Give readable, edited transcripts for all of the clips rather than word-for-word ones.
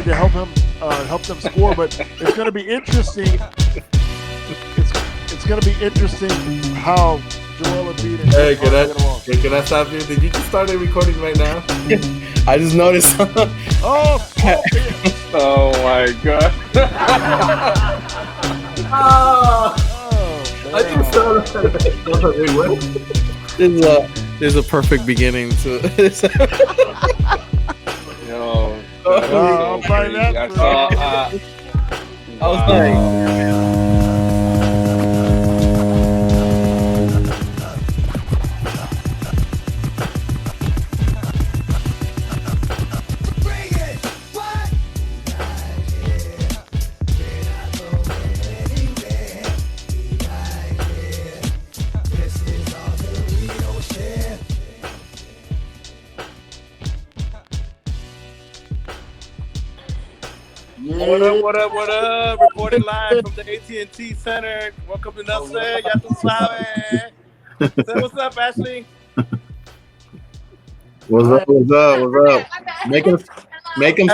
need to help them score. But it's going to be interesting. It's going to be interesting how Joel Embiid and Hey, get along. can I stop you? Did you just start recording right now? I just noticed. Oh, Oh my god. I just saw that. There's a perfect beginning to this. Yo. I'll buy that. I saw. I was like, What up? Reporting live from the AT&T Center. Welcome to NuffSaidTuSabe. Say what's up, Ashley? what's up? Make him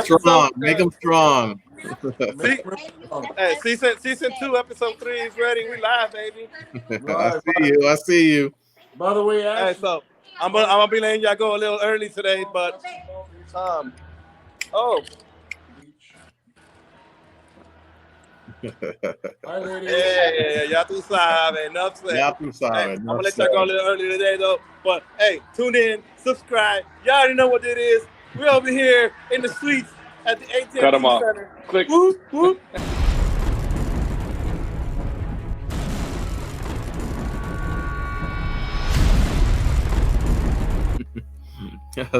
strong. Make him strong. Season 2, episode 3 is ready. We live, baby. I see you. By the way, Hey, so I'm gonna be letting y'all go a little early today, but Hi, ladies. yeah, y'all too sabe, enough said. Y'all too sabe, Hey, I'm enough gonna let y'all go a little early today though. But hey, tune in, subscribe. Y'all already know what it is. We over here in the streets at the AT&T Cut 'em off. Center. Click. Whoop, whoop.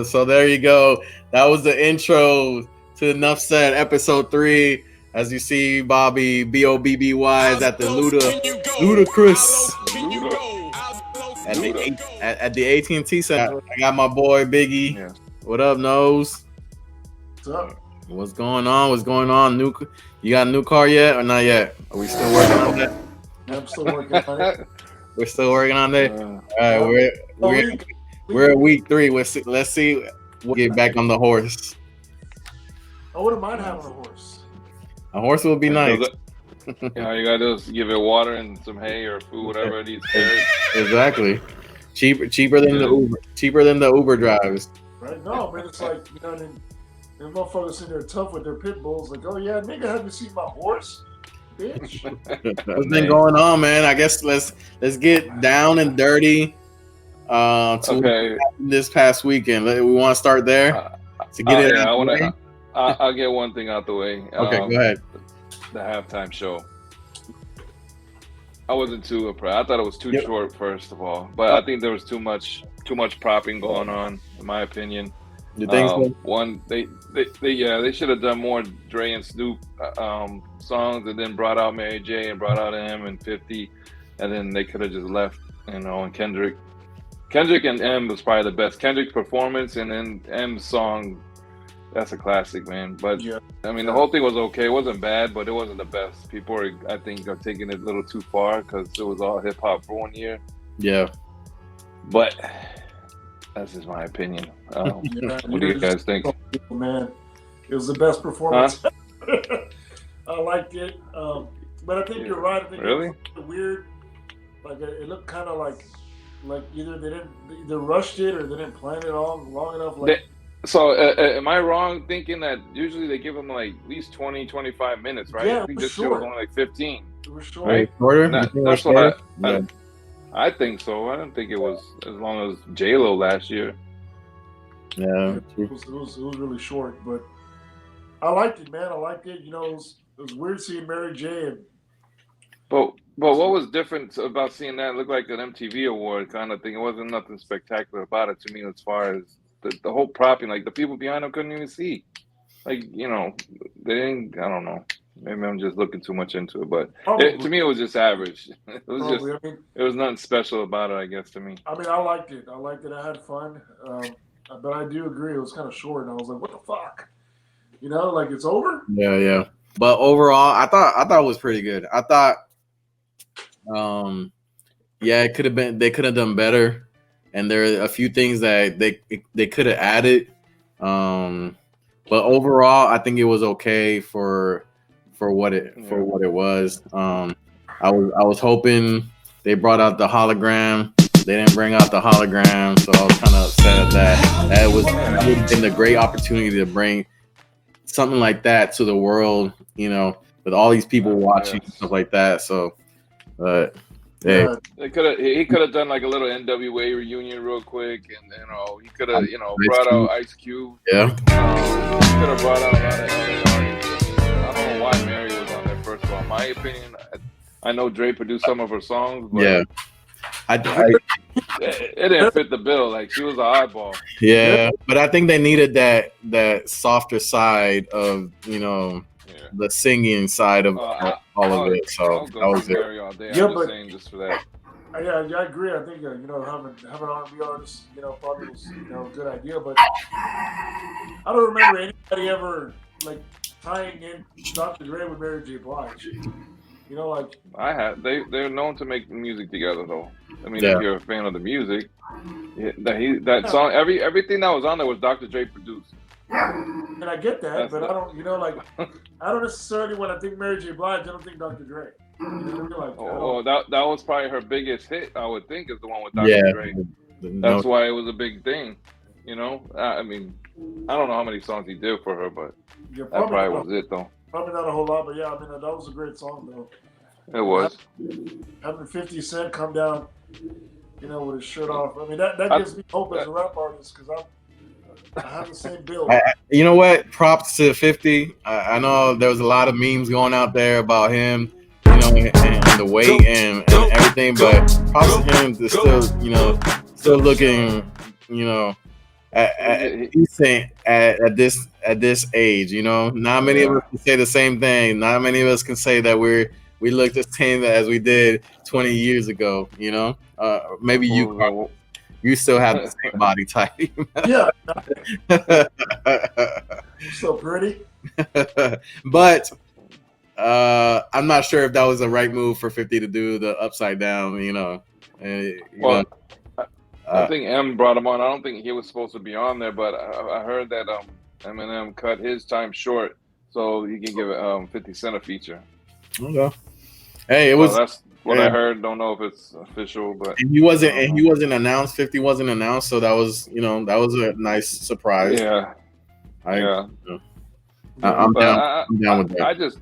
So there you go. That was the intro to Enough Said episode 3. As you see, Bobby BOBBY is at the Ludacris at the AT&T Center. I got my boy Biggie. Yeah. What up, Nose? What's up? What's going on? You got a new car yet or not yet? Are we still working on that? I'm still working on it. We're still working on that. All right, we're at week 3. Let's see. We'll get back on the horse. I wouldn't mind having a horse. A horse would be nice. All you gotta do is give it water and some hay or food, whatever it needs. Exactly. Cheaper than the Uber drives. Right? No, but it's like, you know, them motherfuckers sitting there tough with their pit bulls. Like, oh yeah, nigga, have you seen my horse? Bitch. What's been going on, man? I guess let's get down and dirty. To this past weekend, we want to start there to get it. Yeah, I'll get one thing out the way. Okay, go ahead. The halftime show. I wasn't too impressed. I thought it was too short, first of all, but I think there was too much propping going on, in my opinion. You think so? One, they should have done more Dre and Snoop songs, and then brought out Mary J and brought out M and 50, and then they could have just left, and Kendrick and M was probably the best. Kendrick's performance and then M's song, that's a classic, man. But I mean, the whole thing was okay. It wasn't bad, but it wasn't the best. People I think, are taking it a little too far because it was all hip hop for 1 year. Yeah. But that's just my opinion. What do you guys think? Man, it was the best performance. I liked it. But I think you're right. I think it was weird. Like it looked kind of like either they didn't rushed it or they didn't plan it all long enough. So am I wrong thinking that usually they give them like at least 20, 25 minutes, right? Yeah, I think this year was only like 15. It was short. Right, shorter? That's what I think so. I don't think it was as long as J-Lo last year. Yeah, it was really short, but I liked it, man. I liked it. You know, it was weird seeing Mary J. But what was different about seeing that? It looked like an MTV award kind of thing. It wasn't nothing spectacular about it to me, as far as the whole propping. Like the people behind them couldn't even see. Like, they didn't. I don't know. Maybe I'm just looking too much into it, but to me it was just average. It was it was nothing special about it, I guess, to me. I mean, I liked it. I had fun, but I do agree it was kind of short, and I was like, "What the fuck?" Like it's over. Yeah. But overall, I thought it was pretty good. I thought, it could have been. They could have done better, and there are a few things that they could have added. but overall, I think it was okay for what it was. I was hoping they brought out the hologram. They didn't bring out the hologram, so I was kind of upset at that. That would have been a great opportunity to bring something like that to the world, you know, with all these people watching and stuff like that. So, but hey. He could have done like a little NWA reunion real quick, and you know, he could have brought out Ice Cube. Yeah. He could have brought out a lot of other artists. I don't know why Mary was on there. First of all, in my opinion, I know Dre produced some of her songs, but yeah, it didn't fit the bill. Like she was an eyeball. Yeah, but I think they needed that softer side of, you know, the singing side of all of it. So that was it. All day. I'm just saying just for that. Yeah, I agree. I think you know, having R&B artists, you know, probably was, you know, a good idea. But I don't remember anybody ever like tying in Dr. Dre with Mary J. Blige. You know, like they're known to make music together, though. I mean, if you're a fan of the music, that song, everything that was on there was Dr. Dre produced. And I get that, but I don't, you know, like I don't necessarily, when I think Mary J. Blige, I don't think Dr. Dre. You know, like, that was probably her biggest hit. I would think is the one with Dr. Dre. That's why it was a big thing. You know, I mean, I don't know how many songs he did for her, but that probably was it, though. Probably not a whole lot, but yeah, I mean, that was a great song, though. It was. Having 50 Cent come down, you know, with his shirt off. I mean, that gives me hope as a rap artist, because I have the same build. You know what? Props to 50. I know there was a lot of memes going out there about him, you know, and the weight and everything, but props to him to still, you know, still looking, you know, decent at this age, you know. Not many of us can say the same thing. Not many of us can say that we look the same as we did 20 years ago, you know. Maybe you still have the same body type. Yeah. So pretty. But I'm not sure if that was the right move for 50 to do the upside down, you know. I think M brought him on. I don't think he was supposed to be on there, but I heard that Eminem cut his time short so he can give 50 Cent a feature. Okay. Hey, it was. That's what I heard. Don't know if it's official, but he wasn't announced. 50 wasn't announced, so that was, you know, that was a nice surprise. Yeah. I'm down with that.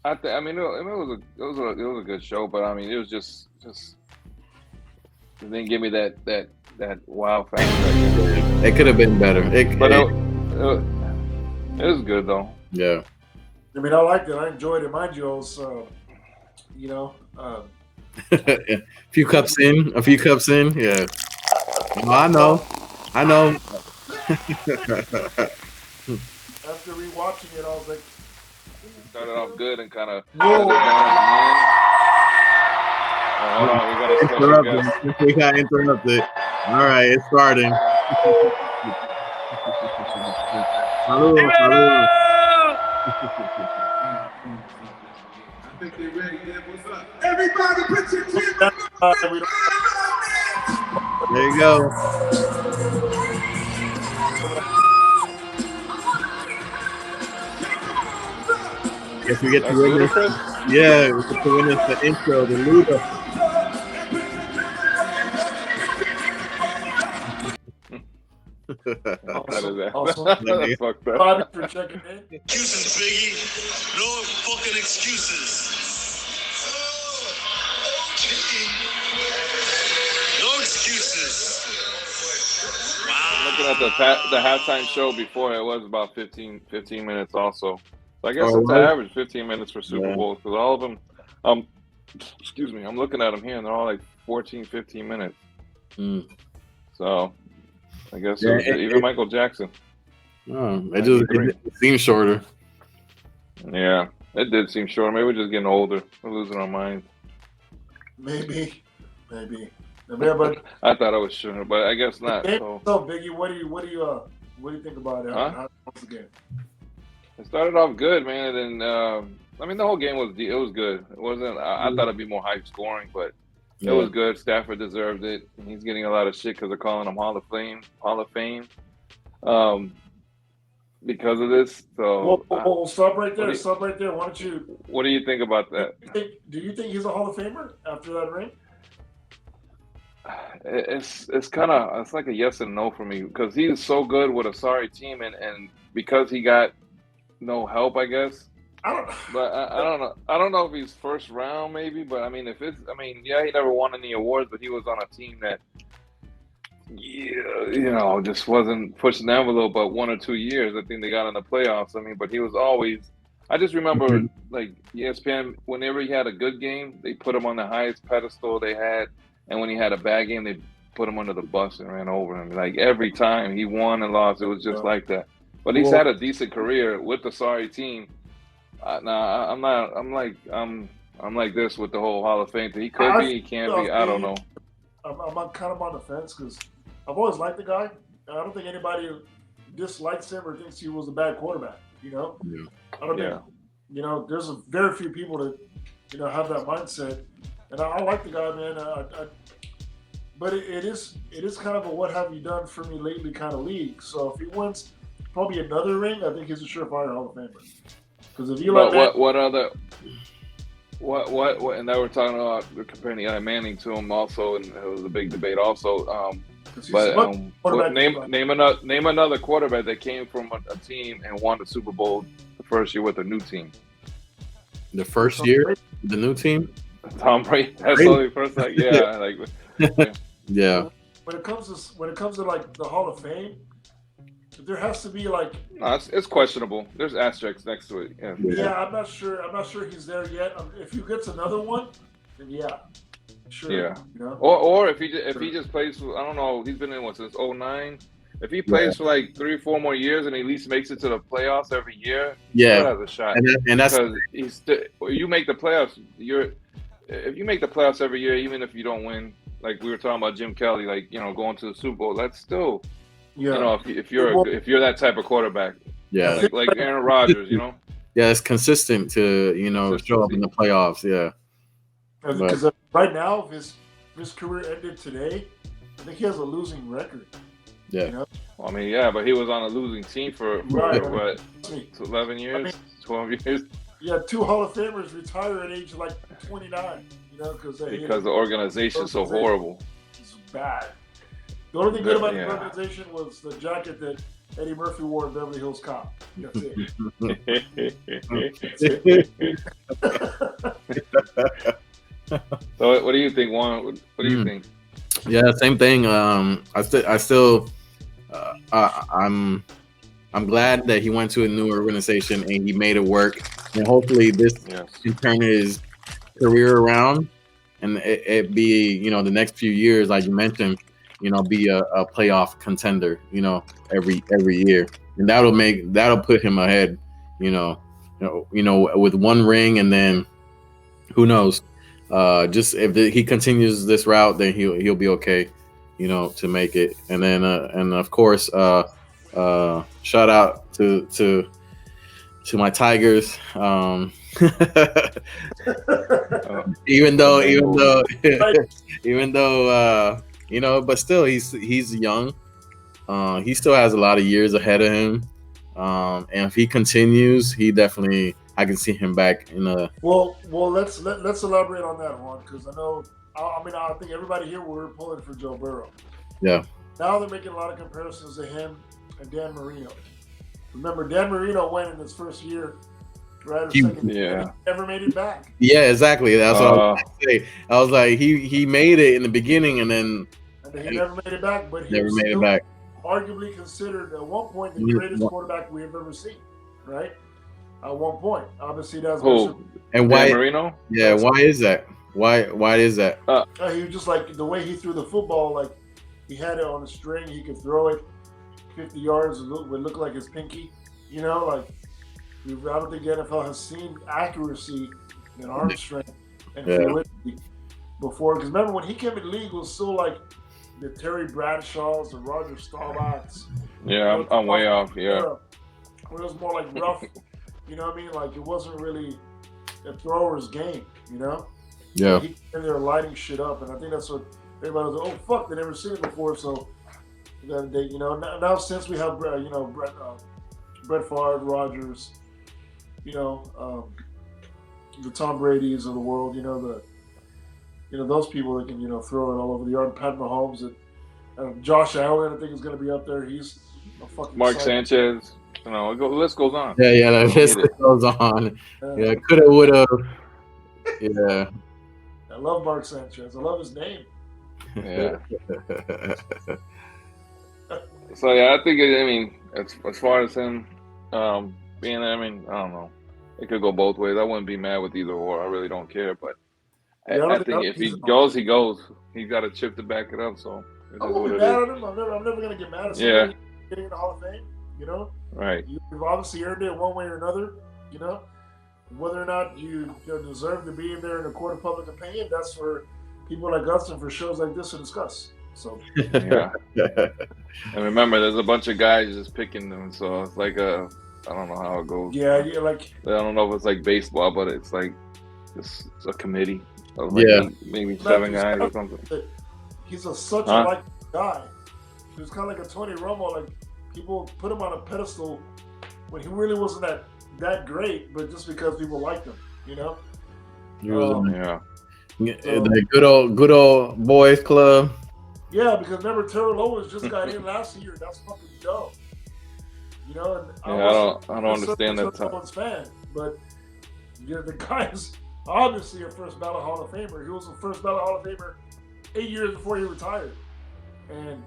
I mean, it was a good show, but I mean, it was just it didn't give me that wow factor. It could have been better. It was good though. Yeah. I mean, I liked it. I enjoyed it. Mind you, I was, you know, a few cups in. Yeah. Well, I know. After rewatching it, I was like, started off good and kind of. Hold on, we got interrupted. All right, it's starting. Salud. I think they're ready. What's up? Everybody put your hands up. There you go. Guess we get to witness. Yeah, we get to witness the intro, the Luda. That's fucked up. Bobby for checking in. Excuses, Biggie. No fucking excuses. No excuses. Wow. Looking at the halftime show before, it was about 15 minutes also. So I guess it's an average 15 minutes for Super Bowls, because all of them, excuse me, I'm looking at them here and they're all like 14, 15 minutes. So I guess even Michael Jackson. It seems shorter. Yeah, it did seem shorter. Maybe we're just getting older. We're losing our minds. Maybe. Yeah, but I thought it was shorter, but I guess not. So Biggie, what do you think about it? How was the game? It started off good, man, and then I mean the whole game was good. It wasn't. I thought it'd be more high scoring, but it was good. Stafford deserved it. He's getting a lot of shit because they're calling him Hall of Fame. because of this. So Well, stop right there. Stop right there. Why don't you? What do you think about that? Do you think he's a Hall of Famer after that ring? It's kind of it's like a yes and no for me because he's so good with a sorry team and because he got no help, I guess. I don't. But I don't know. I don't know if he's first round maybe. But I mean, yeah, he never won any awards, but he was on a team that, yeah, just wasn't pushing the envelope. But 1 or 2 years, I think they got in the playoffs. I mean, but he was always. I just remember like ESPN, whenever he had a good game, they put him on the highest pedestal they had. And when he had a bad game, they put him under the bus and ran over him. Like every time he won and lost, it was just like that. But he's had a decent career with the sorry team. I'm like this with the whole Hall of Fame thing. He could be, he can't be. I don't know. I'm kind of on the fence because I've always liked the guy. I don't think anybody dislikes him or thinks he was a bad quarterback. I don't think. There's very few people that have that mindset. And I like the guy, man. But it is kind of a what have you done for me lately kind of league. So if he wins probably another ring, I think he's a surefire Hall of Famer. Because if you like what and now we're talking about comparing Eli Manning to him also, and it was a big debate also. Name another quarterback that came from a team and won the Super Bowl the first year with a new team. The first year, the new team. Tom Brady. That's only first like yeah. When it comes to like the Hall of Fame, there has to be like. No, it's questionable. There's asterisks next to it. Yeah, I'm not sure he's there yet. If he gets another one, then yeah, sure. Yeah. Or if he just plays for, I don't know. He's been in since 2009. If he plays for like 3 or 4 more years and at least makes it to the playoffs every year, he has a shot. And that's because you make the playoffs. If you make the playoffs every year, even if you don't win, like we were talking about Jim Kelly, like going to the Super Bowl, that's still, if you're that type of quarterback, like Aaron Rodgers, Yeah, it's consistent to show up in the playoffs. Yeah, because right now, if his career ended today, I think he has a losing record. Yeah, well, I mean, but he was on a losing team for 11 years, 12 years. Yeah, 2 Hall of Famers retire at age like 29, because the organization's so horrible. It's bad. The only thing good about the organization was the jacket that Eddie Murphy wore in Beverly Hills Cop. That's it. So what do you think, Juan? What do you think? Yeah, same thing. I'm glad that he went to a new organization and he made it work. And hopefully this can turn his career around and it be, the next few years, like you mentioned, be a playoff contender, every year. And that'll put him ahead, with 1 ring, and then who knows? Just if he continues this route, then he'll be okay, to make it. And then and of course, shout out to my Tigers. Even though but still he's young. He still has a lot of years ahead of him. And if he continues, I can see him back in a. Well, let's elaborate on that one, because I think everybody here we're pulling for Joe Burrow. Yeah. Now they're making a lot of comparisons to him and Dan Marino. Remember, Dan Marino went in his first year, right? He never made it back. Yeah, exactly. That's what I was going to say. I was like, he made it in the beginning, and then he never made it back. But he never made it back. Arguably considered at one point the greatest quarterback we have ever seen, right? At one point, obviously that's and why Dan Marino. Yeah, why is that? Why is that? He was just like the way he threw the football, like he had it on a string. He could throw it 50 yards. It would look like his pinky. Like I don't think the NFL has seen accuracy and arm strength and fluidity before. Because remember when he came in the league, it was still like the Terry Bradshaws, the Roger Staubachs. Yeah, I'm way off. Yeah, it was more like rough. You know what I mean? Like it wasn't really a thrower's game. Yeah. He came in there lighting shit up, and I think that's what everybody was like, oh fuck, they never seen it before. So then they, now since we have Brett Favre, Rodgers, you know, the Tom Brady's of the world, you know, those people that can, you know, throw it all over the yard. Pat Mahomes, and Josh Allen, I think is going to be up there. He's a fucking Mark Sanchez. You know, the list goes on. Yeah, the list goes on. Yeah, coulda, woulda. Yeah. I love Mark Sanchez. I love his name. Yeah. So yeah, I think I mean, as far as him being, I mean, I don't know. It could go both ways. I wouldn't be mad with either or. I really don't care. But I think if he goes, he goes. He's got a chip to back it up. So I won't be mad at him. I'm never going to get mad at somebody getting in the Hall of Fame. You know, right? You've obviously earned it one way or another. You know, whether or not you deserve to be in there in a court of public opinion, that's for people like us and for shows like this to discuss. So yeah. And remember, there's a bunch of guys just picking them. So it's like I don't know how it goes. Yeah, like I don't know if it's like baseball, but it's like it's a committee of like maybe 7 guys or something. He's such a like guy. He was kind of like a Tony Romo. Like people put him on a pedestal when he really wasn't that great, but just because people liked him, you know. The good old boys club. Yeah, because remember Terrell Owens just got in last year. That's fucking dope. You know, and I don't understand that. Owens fan, but the guy is obviously a first ballot Hall of Famer. He was the first ballot Hall of Famer 8 years before he retired, and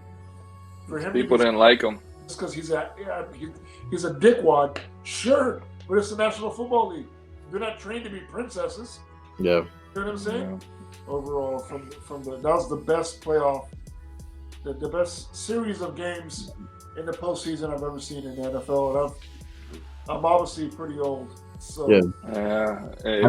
for him, people didn't like him. Just because he's a dickwad, sure, but it's the National Football League. They're not trained to be princesses. Yeah, you know what I'm saying? Yeah. Overall, from that was the best playoff. The best series of games in the postseason I've ever seen in the NFL, and I'm obviously pretty old. So it's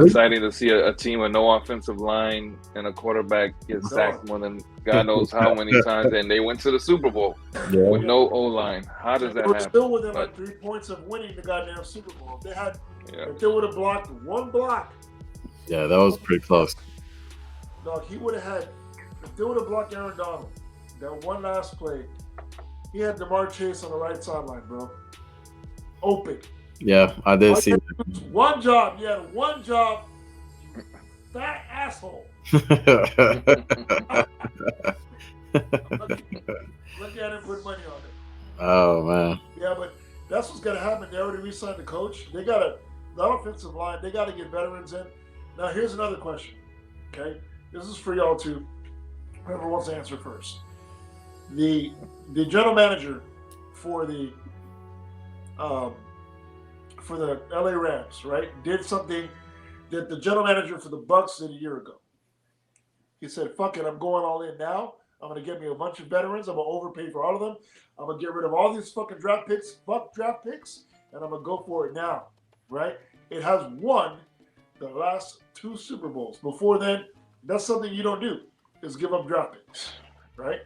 exciting to see a team with no offensive line and a quarterback get sacked more than God knows how many times, and they went to the Super Bowl with no O-line. How does that happen? Still within like 3 points of winning the goddamn Super Bowl. If they would have blocked one block. Yeah, that was pretty close. No, he would have had. If they would have blocked Aaron Donald. That one last play, he had DeMar Chase on the right sideline, bro. Open. Yeah, I did see that. One job. You had one job. Fat asshole. Look at him put money on it. Oh, man. Yeah, but that's what's going to happen. They already re-signed the coach. They got the offensive line. They got to get veterans in. Now, here's another question. Okay? This is for y'all too. Whoever wants to answer first. The general manager for the LA Rams, right, did something that the general manager for the Bucks did a year ago. He said, "Fuck it, I'm going all in now. I'm going to get me a bunch of veterans. I'm going to overpay for all of them. I'm going to get rid of all these fucking draft picks, and I'm going to go for it now." Right? It has won the last 2 Super Bowls. Before then, that's something you don't do, is give up draft picks. Right?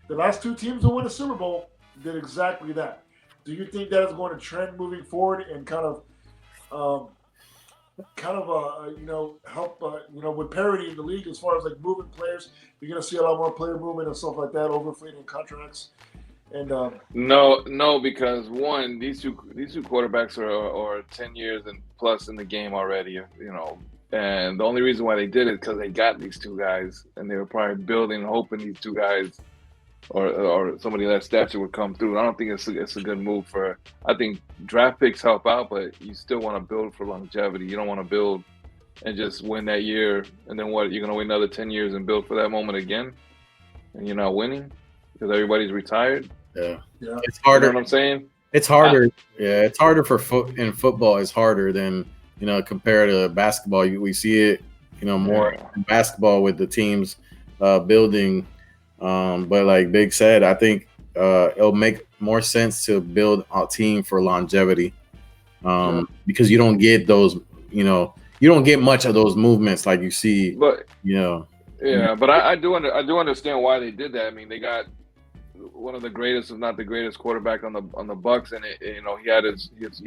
The last 2 teams to win a Super Bowl did exactly that. Do you think that is going to trend moving forward and kind of help with parity in the league as far as like moving players? You're going to see a lot more player movement and stuff like that, overfleeting contracts. And no, because one, these two quarterbacks are 10 years and plus in the game already, you know. And the only reason why they did it because they got these 2 guys, and they were probably building, hoping these 2 guys or somebody of that stature would come through. I don't think it's a good move for. I think draft picks help out, but you still want to build for longevity. You don't want to build and just win that year, and then what? You're gonna wait another 10 years and build for that moment again, and you're not winning because everybody's retired. Yeah. It's harder. You know what I'm saying? It's harder. It's harder in football. It's harder than compared to basketball. We see it more in basketball with the teams building. But like Big said, I think it'll make more sense to build a team for longevity because you don't get those, you don't get much of those movements like you see. But but I do understand why they did that. I mean, they got one of the greatest, if not the greatest, quarterback on the Bucks, and he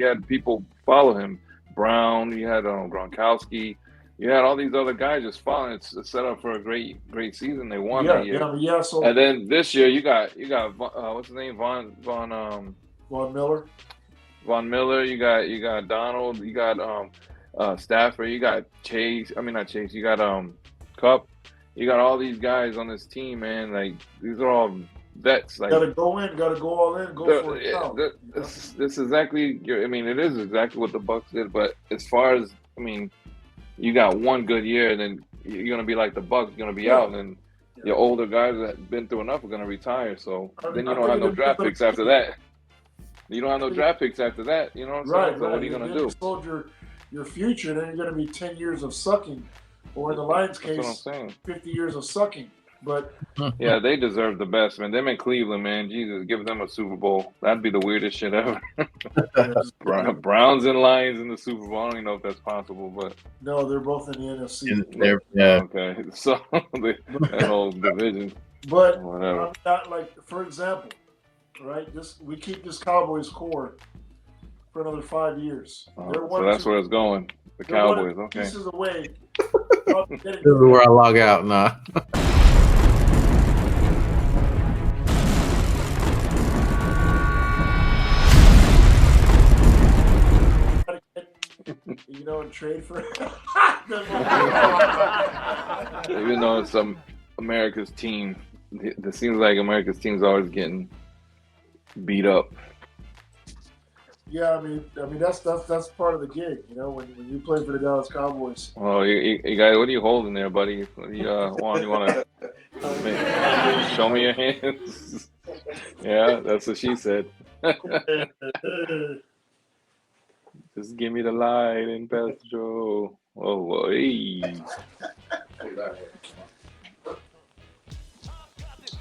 had people follow him. Brown, you had Gronkowski. You had all these other guys just following. It's set up for a great season. They won that year. And then this year you got what's his name? Von Miller. Von Miller, you got Donald, you got Stafford, you got Chase. I mean not Chase. You got Cup. You got all these guys on this team, man. Like these are all vets. Like gotta go all in, go for it. This is exactly. I mean, it is exactly what the Bucks did. But as far as you got one good year, and then you're gonna be like the Bucks. You're gonna be out, and your older guys that have been through enough are gonna retire. So then you don't have no draft picks after that. You don't have no draft picks after that. You know what I'm saying? So what are you gonna do? You sold your future, then you're gonna be 10 years of sucking, or in the Lions' case, 50 years of sucking. But yeah, they deserve the best, man. Them in Cleveland, man. Jesus, give them a Super Bowl. That'd be the weirdest shit ever. Browns and Lions in the Super Bowl. I don't even know if that's possible, but no, they're both in the NFC. Okay, so that whole division. But whatever. Not like, for example, right? We keep this Cowboys core for another 5 years. So that's where it's going. The Cowboys. Okay. Pieces away. This is where I log out now. And trade for. Even though it's America's team, it seems like America's team's always getting beat up. Yeah, I mean that's part of the gig, when you play for the Dallas Cowboys. Oh, you guys, what are you holding there, buddy? What do you want to show me your hands? Yeah, that's what she said. Just give me the light and Pastor Joe. Oh, hey.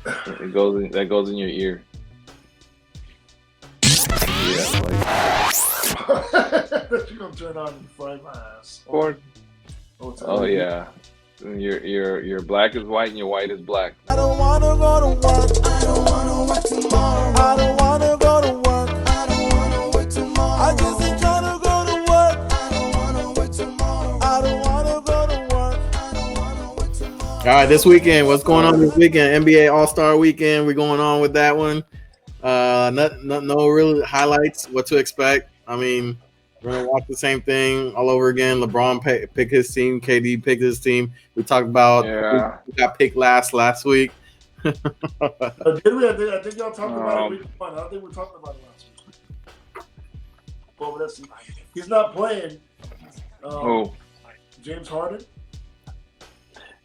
That goes in your ear. Yeah, that you're gonna turn on and fry my ass. Oh yeah. Your black is white and your white is black. I don't wanna go to work. I don't wanna work tomorrow. I don't wanna go to work. I don't wanna work tomorrow. I just ain't trying to go to work. I don't wanna work tomorrow. I don't wanna go to work. I don't wanna work tomorrow. All right, this weekend, what's going on this weekend? NBA All-Star Weekend. We're going on with that one. No real highlights. What to expect? I mean, we're gonna watch the same thing all over again. LeBron picked his team. KD picked his team. We talked about who got picked last week. Did we? I think y'all talked about it week 1. I don't think we talked about it last week. Well, let's see. He's not playing. James Harden.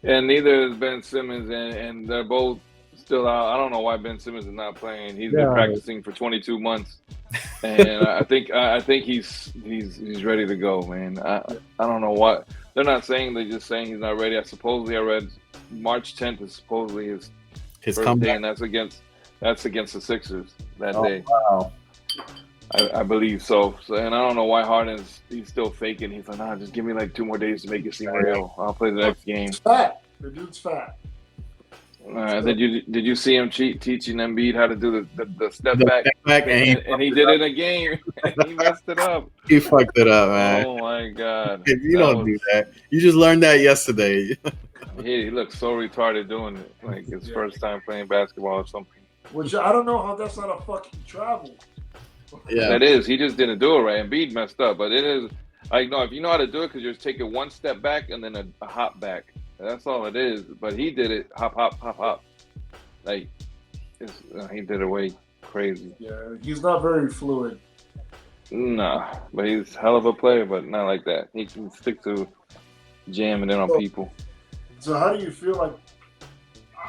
And neither is Ben Simmons, and they're both still out. I don't know why Ben Simmons is not playing. He's been practicing for 22 months, and I think he's ready to go, man. I don't know what they're not saying. They're just saying he's not ready. I read March 10th is supposedly his first comeback day, and that's against the Sixers that day. Wow. I believe so. And I don't know why Harden's he's still faking. He's like, nah, just give me like 2 more days to make it seem real. I'll play the next game. He's fat. The dude's fat. Did you see him teaching Embiid how to do the step back? And he did it in a game. And he messed it up. He fucked it up, man. Oh my God! You don't do that. You just learned that yesterday. He looks so retarded doing it. Like his first time playing basketball or something. Which I don't know how that's not a fucking travel. Yeah, that is. He just didn't do it right. Embiid messed up, but it is. Like no, if you know how to do it, because you're just taking 1 step back and then a hop back. That's all it is. But he did it hop, hop, hop, hop. Like he did it way crazy. Yeah, he's not very fluid. Nah, but he's a hell of a player, but not like that. He can stick to jamming in on people. So how do you feel like?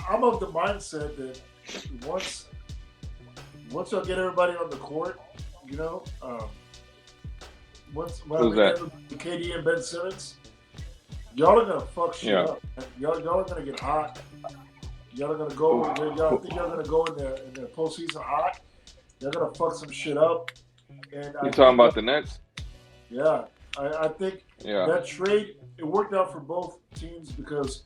I'm of the mindset that once y'all get everybody on the court, once Who's that? KD and Ben Simmons, y'all are gonna fuck shit up. Y'all are gonna get hot. Y'all are gonna go. Y'all think y'all gonna go in the postseason hot? Y'all gonna fuck some shit up. And you talking about the Nets? Yeah, I think that trade it worked out for both teams because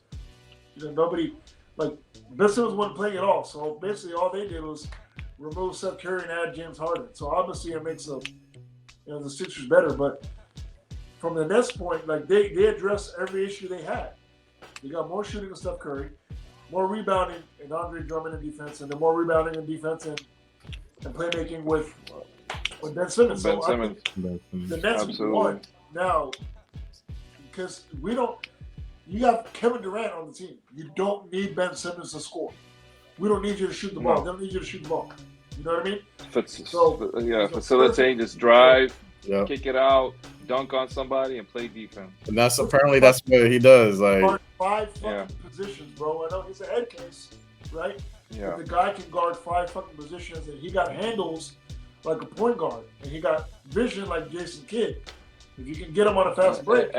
nobody like Ben Simmons wasn't playing at all. So basically, all they did was remove Seth Curry and add James Harden. So obviously, it makes the Sixers better. But from the Nets' point, like they addressed every issue they had. They got more shooting with Steph Curry, more rebounding and Andre Drummond in defense, and then more rebounding in defense and playmaking with with Ben Simmons. Ben So Simmons. I think the Nets won now because we don't. You got Kevin Durant on the team. You don't need Ben Simmons to score. We don't need you to shoot the ball. They don't need you to shoot the ball. You know what I mean? Facilitate, just drive, kick it out, dunk on somebody, and play defense. And that's apparently that's what he does. Like guard 5 fucking positions, bro. I know he's a head case, right? Yeah. But the guy can guard 5 fucking positions, and he got handles like a point guard, and he got vision like Jason Kidd. If you can get him on a fast break,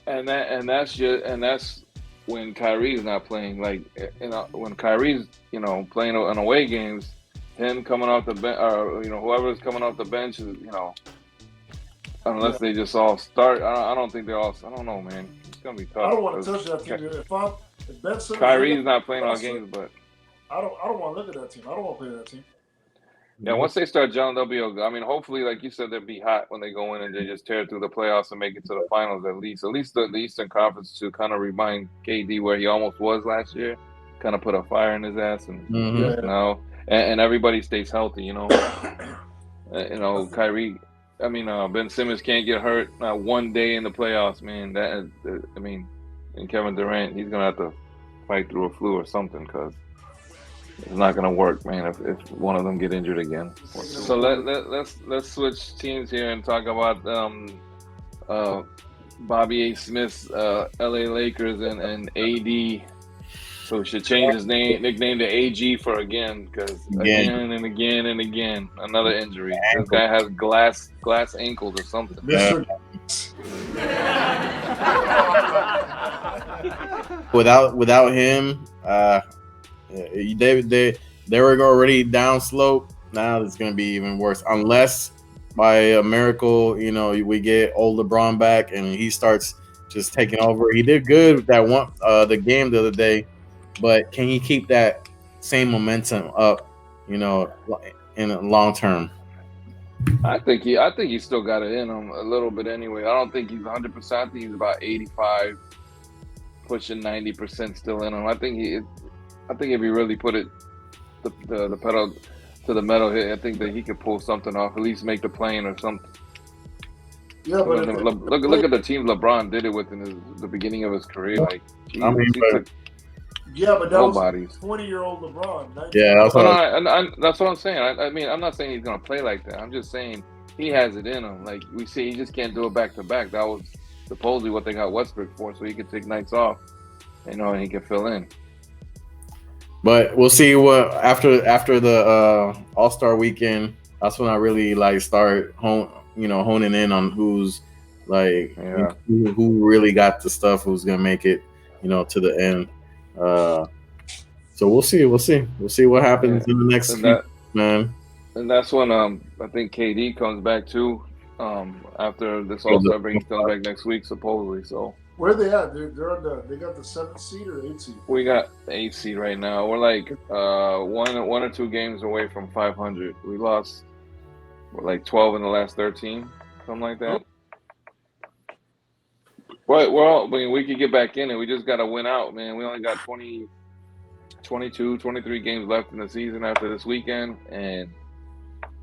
and that's when Kyrie's not playing. Like, you know, when Kyrie's, you know, playing on away games, him coming off the bench, or, you know, whoever's coming off the bench is, you know, unless they just all start. I don't think they're all. I don't know, man. It's gonna be tough. I don't want to touch that team. If Ben Simmons, Kyrie's not playing all games, but I don't want to look at that team. I don't want to play that team. Yeah, once they start gelling, they'll be okay. I mean, hopefully, like you said, they'll be hot when they go in and they just tear through the playoffs and make it to the finals at least. At least the Eastern Conference to kind of remind KD where he almost was last year. Kind of put a fire in his ass, and you know, and everybody stays healthy. You know, Kyrie. I mean, Ben Simmons can't get hurt not one day in the playoffs, man. That is, I mean, and Kevin Durant, he's gonna have to fight through a flu or something because it's not gonna work, man. If one of them get injured again. So let's switch teams here and talk about Bobby A. Smith's L.A. Lakers and AD. So should change his nickname to AG for again, because again and again and again another injury. This guy has glass ankles or something. Without him, they were already down slope. Now it's going to be even worse, unless by a miracle, you know, we get old LeBron back and he starts just taking over. He did good with that one the game the other day, but can he keep that same momentum up, you know, in the long term? I think he still got it in him a little bit anyway. I don't think he's 100%. I think he's about 85, pushing 90% still in him. I think if he really put it the pedal to the metal hit, I think that he could pull something off, at least make the plane or something. Yeah, but look at the teams LeBron did it with in the beginning of his career. Like, geez, I mean, but that nobodies. was 20-year-old LeBron. Yeah, that's what I'm saying. I mean, I'm not saying he's gonna play like that. I'm just saying he has it in him. Like we see, he just can't do it back to back. That was supposedly what they got Westbrook for, so he could take nights off, you know, and he could fill in. But we'll see what after the All-Star weekend. That's when I really like start honing in on who's like who really got the stuff, who's gonna make it, you know, to the end. So we'll see what happens in the next few, man. And that's when I think KD comes back too. After this All-Star break, he comes back next week supposedly. So where are they at? They're on they got the 7th seed or 8th seed? We got 8th seed right now. We're like one or two games away from 500. We lost like 12 in the last 13, something like that. Well, I mean, we could get back in it. We just got to win out, man. We only got 22, 23 games left in the season after this weekend, and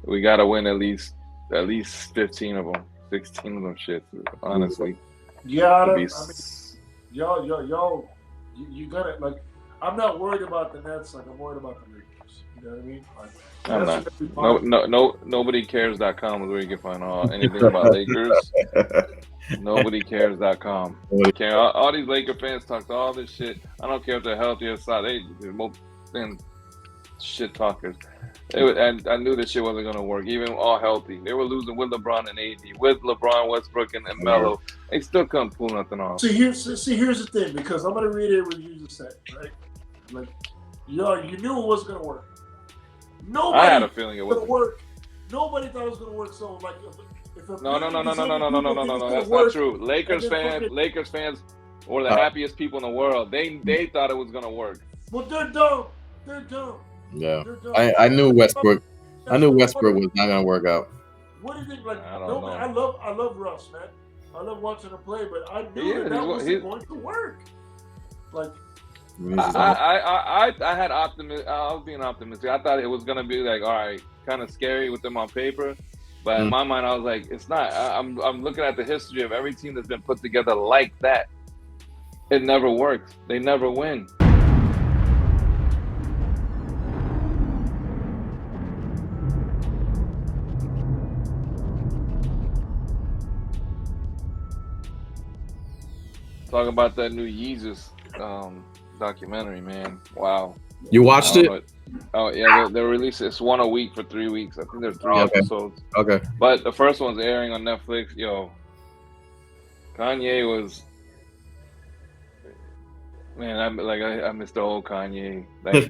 we got to win at least 15 of them, 16 of them shits, honestly. Yeah, y'all, you got it. Like, I'm not worried about the Nets. Like, I'm worried about the Lakers. You know what I mean? Like, I'm not. Nobodycares.com is where you can find anything about Lakers. Nobodycares.com. All these Laker fans talk to all this shit. I don't care if they're healthy or not. They're both shit talkers. I knew this shit wasn't gonna work. Even all healthy, they were losing with LeBron and AD, with LeBron, Westbrook, and Melo. They still couldn't pull nothing off. See, here's the thing, because I'm gonna reiterate what you just said, right? Like, you knew it wasn't gonna work. Nobody I had a feeling it wasn't gonna work. Nobody thought it was gonna work. So, like, no. That's not true. Lakers fans were the happiest people in the world. They thought it was gonna work. Well, they're dumb. They're dumb. Yeah, I knew Westbrook. I knew Westbrook was not gonna work out. What do you think? Like, I love Russ, man. I love watching him play, but I knew that wasn't going to work. Like, I had optimism. I was being optimistic. I thought it was gonna be like, all right, kind of scary with them on paper, But in my mind, I was like, it's not. I'm looking at the history of every team that's been put together like that. It never works. They never win. Talk about that new Yeezus documentary, man. Wow. You watched it? Oh yeah, they're releasing. It's one a week for 3 weeks. I think there's 3 episodes. Okay. But the first one's airing on Netflix. Yo, Kanye was, man. I missed the whole Kanye. Like,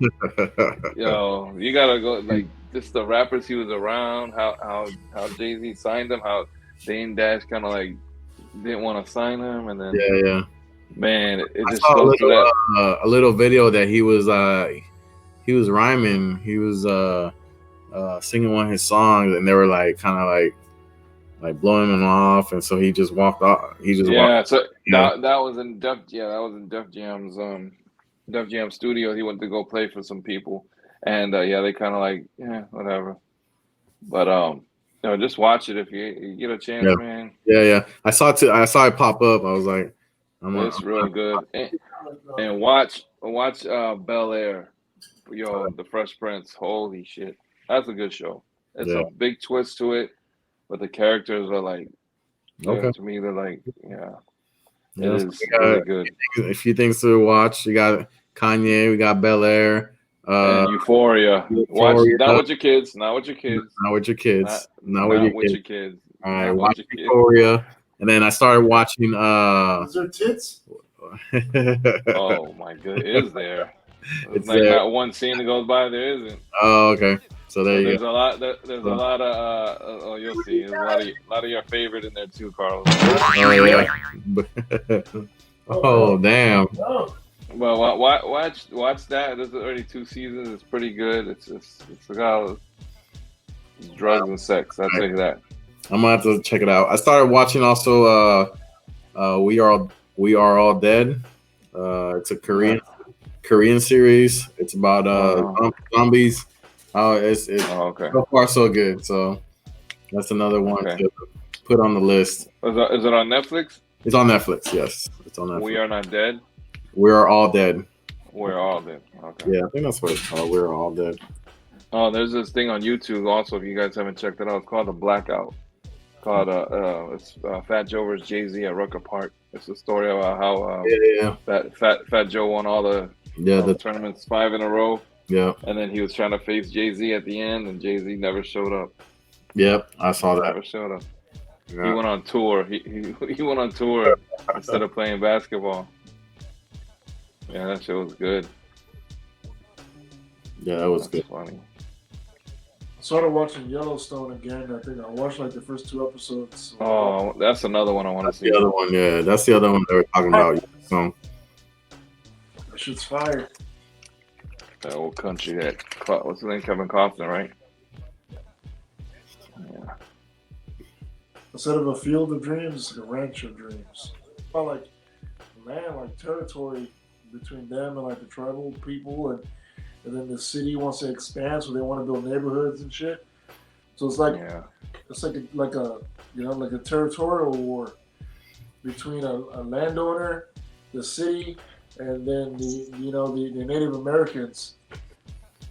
yo, you gotta go. Like, just the rappers he was around. How Jay-Z signed him. How Dame Dash kind of like didn't want to sign him, and then yeah. Man, it just I saw goes to that. a little video that he was rhyming. He was singing one of his songs, and they were like kind of like blowing him off, and so he just walked off. That was in Def Jam's Def Jam studio. He went to go play for some people, and they kind of like whatever. But just watch it if you get a chance, man. Yeah. I saw it pop up. I was like, it's real good. And watch Bel Air, the Fresh Prince. Holy shit, that's a good show. It's a big twist to it, but the characters are like, to me, they're like, it is really good. A few things to watch. You got Kanye. We got Bel Air. And Euphoria. Watch not with your kids. Not with your kids. All right, watch Euphoria. And then I started watching. Is there tits? Oh my god, is there? It's like there. Not one scene that goes by there isn't. Oh, okay. So there's a lot. There's a lot of. You'll see. There's a lot of your favorite in there too, Carlos. Oh yeah. Oh damn. Well, watch that. There's already 2 seasons. It's pretty good. It's about drugs and sex. I'll tell you that. I'm gonna have to check it out. I started watching also We Are All Dead. It's a Korean series. It's about zombies. Okay. So far so good. So that's another one to put on the list. Is it on Netflix? It's on Netflix. Yes, it's on Netflix. We Are Not Dead. We Are All Dead. We're All Dead. Okay. Yeah, I think that's what it's called. We're All Dead. Oh, there's this thing on YouTube also. If you guys haven't checked it out, it's called The Blackout. It's Fat Joe versus Jay-Z at Rucker Park. It's a story about how Fat Joe won all the tournaments 5 in a row. Yeah. And then he was trying to face Jay-Z at the end, and Jay-Z never showed up. Yep, I saw that. Never showed up. Yeah. He went on tour. He went on tour instead of playing basketball. Yeah, that shit was good. Yeah, that was good. Funny. Started watching Yellowstone again. I think I watched like the first 2 episodes. Oh, that's another one I want to see. The other one, yeah, that's the other one they were talking about. So that shit's fire. That old country. What's his name? Kevin Costner, right? Yeah. Instead of a field of dreams, it's like a ranch of dreams. About like land, like territory between them and like the tribal people, and then the city wants to expand, so they want to build neighborhoods and shit. So it's like a territorial war between a landowner, the city, and then the Native Americans.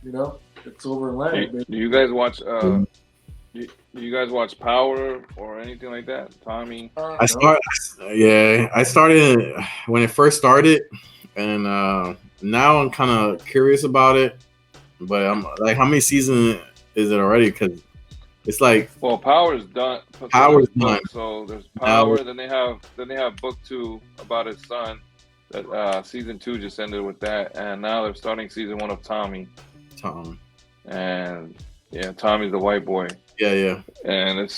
It's over land. Do you guys watch? Do you guys watch Power or anything like that? Tommy? I started when it first started, and now I'm kind of curious about it. But I'm like, how many seasons is it already? Because it's like, well, Power's done. Power's done. So there's Power. Then they have book 2 about his son. That season 2 just ended with that, and now they're starting season 1 of Tommy. And Tommy's the white boy. Yeah. And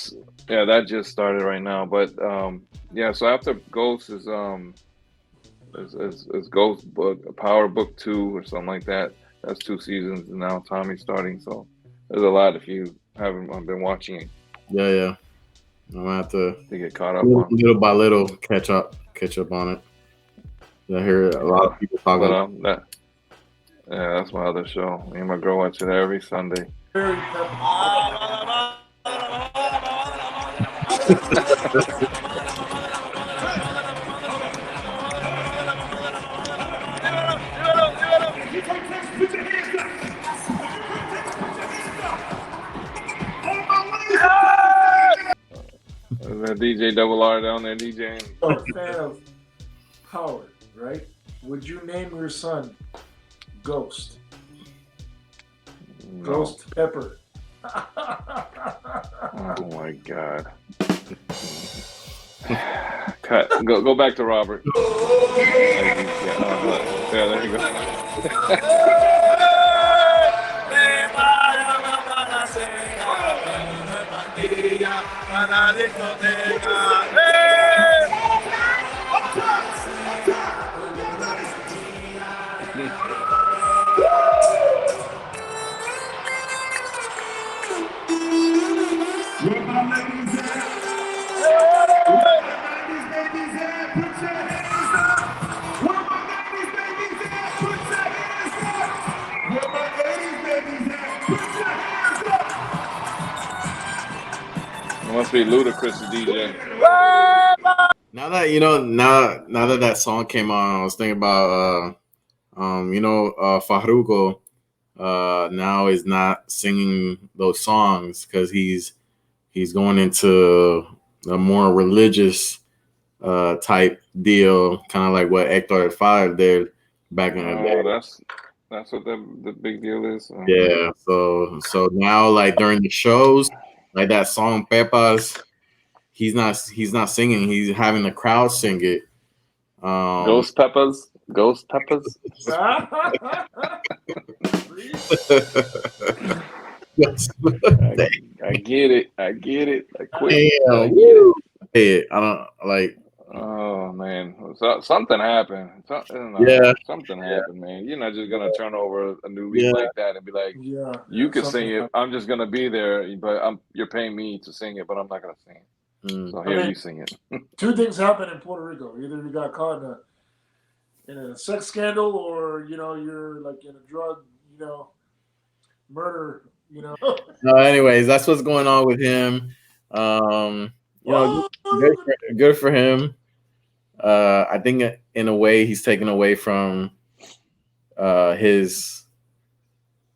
that just started right now. But so after Ghost is Ghost book Power book 2 or something like that. That's 2 seasons, and now Tommy's starting. So there's a lot if you haven't been watching it. Yeah. I'm gonna have to get caught up on little by little, catch up on it. I hear a lot of people talking about that. Yeah, that's my other show. Me and my girl watch it every Sunday. That DJ Double R down there DJing. A fan of Power, right? Would you name your son Ghost? No. Ghost Pepper. Oh my God. Cut. Go back to Robert. Yeah, there you go. Where my ladies at? Where my ladies, babies at? Put your hands up. Where my ladies, babies at? Put your hands up. Where my ladies, babies at? Put your hands up. It must be Ludacris the DJ. Now that you know, now that song came on, I was thinking about Farruko now is not singing those songs because he's going into a more religious type deal, kind of like what Hector Fire did back in the day. That's what the big deal is. Yeah, so now like during the shows, like that song Pepas, he's not singing, he's having the crowd sing it. Ghost Peppers. I get it. I quit. Damn, I don't like. Oh man, something happened. Something happened, man. You're not just gonna turn over a new leaf like that and be like, "You can sing it. I'm just gonna be there, but you're paying me to sing it, but I'm not gonna sing it." So here, you sing it. Two things happen in Puerto Rico: either you got caught in a sex scandal, or you're like in a drug, murder. No, anyways, that's what's going on with him. Good for him. I think in a way he's taken away from his,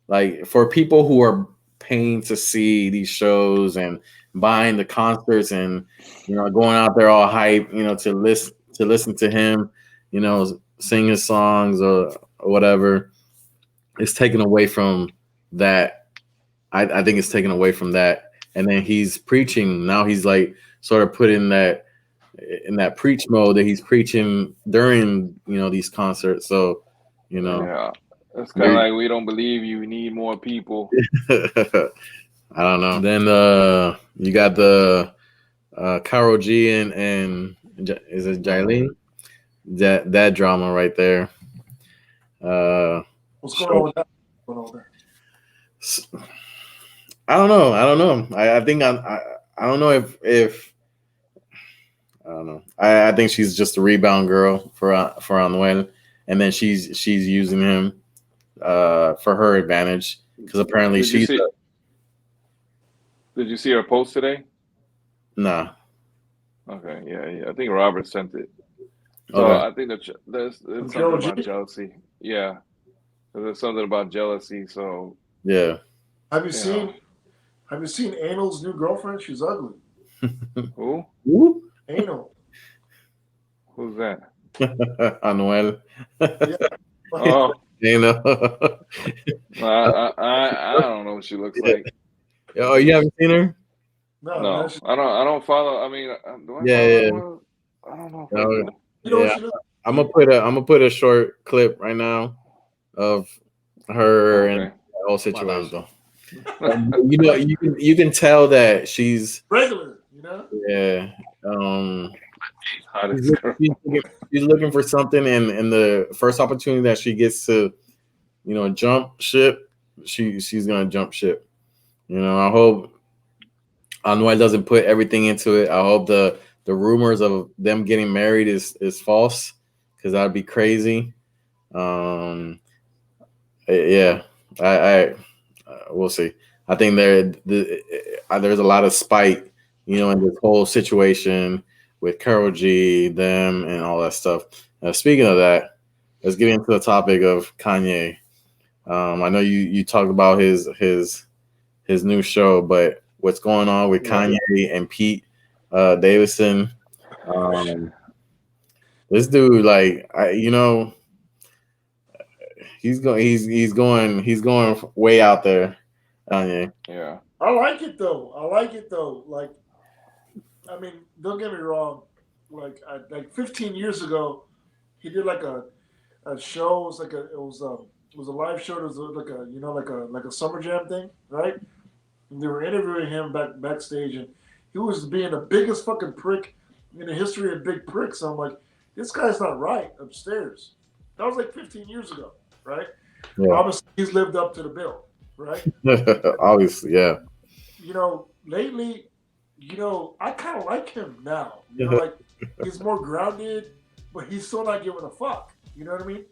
like, for people who are paying to see these shows and buying the concerts and going out there all hype, to listen to him, sing his songs or whatever. It's taken away from that. I think it's taken away from that. And then he's preaching. Now he's like sort of put in that preach mode that he's preaching during, these concerts. So, Yeah. It's kind of like, we don't believe you. We need more people. I don't know. Then you got the Karol G and is it Jailene? That drama right there. What's going on with that? I don't know. I think I don't know if I don't know. I think she's just a rebound girl for Anuel, and then she's using him for her advantage because apparently Did you see her post today? Nah. Okay, yeah. I think Robert sent it. So Okay. I think there's something about jealousy. Yeah, there's something about jealousy. So yeah. Have you seen Anal's new girlfriend? She's ugly. Who? Anal. Who's that? Anuel. Oh, I don't know what she looks like. Oh, you haven't seen her? No, I don't follow. I mean, do I yeah. follow? I don't know. I'm gonna put a short clip right now of her and the whole situation. You can tell that she's regular, Yeah. She's looking for something, and the first opportunity that she gets to, jump ship, she's gonna jump ship. I hope Anuel doesn't put everything into it. I hope the rumors of them getting married is false, because that'd be crazy. Yeah, I we'll see. I think there's a lot of spite, in this whole situation with Karol G, them, and all that stuff. Speaking of that, let's get into the topic of Kanye. I know you talked about his new show, but what's going on with Kanye and Pete Davidson? This dude, like, he's going way out there, Kanye. Yeah. I like it though. Like, I mean, don't get me wrong. Like 15 years ago, he did like a show. It was a live show. It was like a summer jam thing, right? And they were interviewing him backstage, and he was being the biggest fucking prick in the history of big pricks. I'm like, this guy's not right upstairs. That was like 15 years ago, right? Yeah. Obviously, he's lived up to the bill, right? Obviously, yeah. Lately, I kind of like him now. Like, he's more grounded, but he's still not giving a fuck. You know what I mean?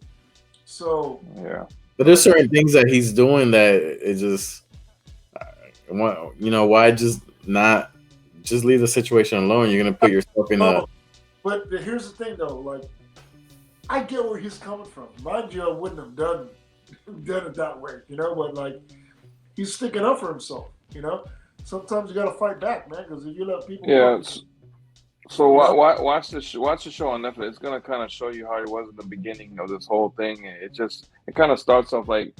So yeah. But there's certain things that he's doing that it just, why just not just leave the situation alone? You're gonna put yourself in a. But here's the thing, though. Like, I get where he's coming from. Mind you, I wouldn't have done it that way. But like, he's sticking up for himself. Sometimes you gotta fight back, man. Because if you let people. Yeah. So watch the show on Netflix. It's gonna kind of show you how he was in the beginning of this whole thing. It kind of starts off like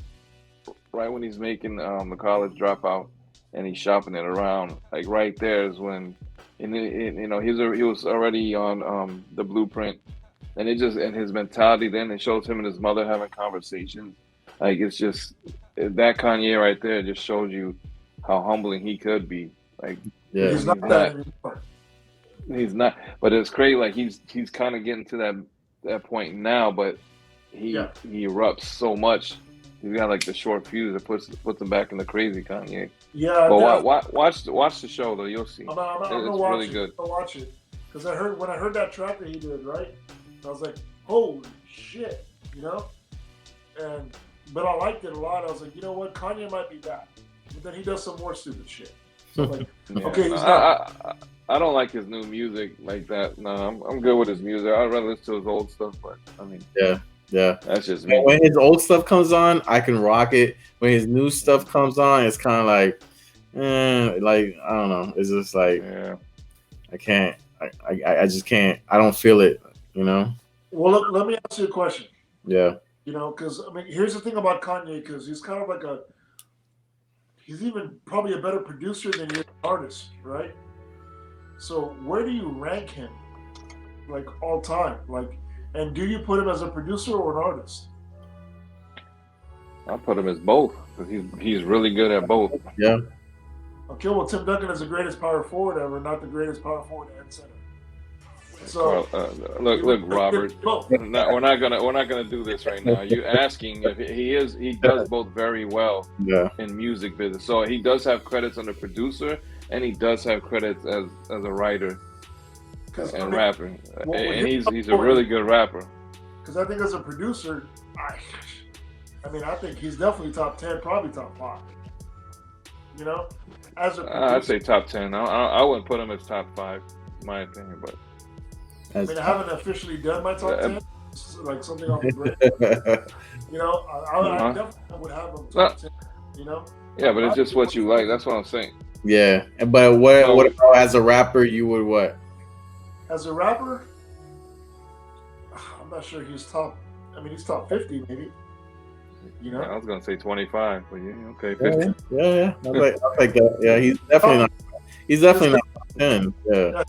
right when he's making the college dropout and he's shopping it around. Like right there is when, he was already on the Blueprint, and and his mentality. Then it shows him and his mother having conversations. Like, it's just that Kanye right there just shows you how humbling he could be. Like, yeah, he's not that anymore. He's not, but it's crazy. Like, he's kind of getting to that point now, but he erupts so much. He's got like the short fuse that puts him back in the crazy Kanye. Yeah, but watch the show though. You'll see. I'm gonna it's watch really it. good. I'll watch it because when I heard that track that he did, right, I was like, holy shit, but I liked it a lot. I was like, you know what, Kanye might be back, but then he does some more stupid shit. So I'm like, okay, he's not. I don't like his new music like that. No, I'm good with his music. I'd rather listen to his old stuff, but I mean, yeah, that's just me. When his old stuff comes on, I can rock it. When his new stuff comes on, it's kind of like, like, I don't know. It's just like, I can't. I just can't. I don't feel it. Well, look, let me ask you a question. Yeah. Because I mean, here's the thing about Kanye, because he's kind of like he's even probably a better producer than he is an artist, right? So where do you rank him, like, all time? Like, and do you put him as a producer or an artist? I'll put him as both because he's really good at both. Yeah. Okay, well, Tim Duncan is the greatest power forward ever, not the greatest power forward and center. So look, Robert. We're not gonna do this right now. You asking if he does both very well in music business. So he does have credits on the producer, and he does have credits as a writer and rapper. And he's a really good rapper. Because I think as a producer, I think he's definitely top 10, probably top 5. As a producer, I'd say top 10. I wouldn't put him as top 5, in my opinion, but. I haven't officially done my top 10. It's like something off the break. I definitely would have him top 10. Yeah, but it's just what you like. That's what I'm saying. Yeah, but what about as a rapper? You would what? As a rapper, I'm not sure he's top. I mean, he's top 50 maybe. I was gonna say 25, but okay, 50. Yeah. I'll take that. Yeah, he's definitely not. He's definitely not top 10. Yeah.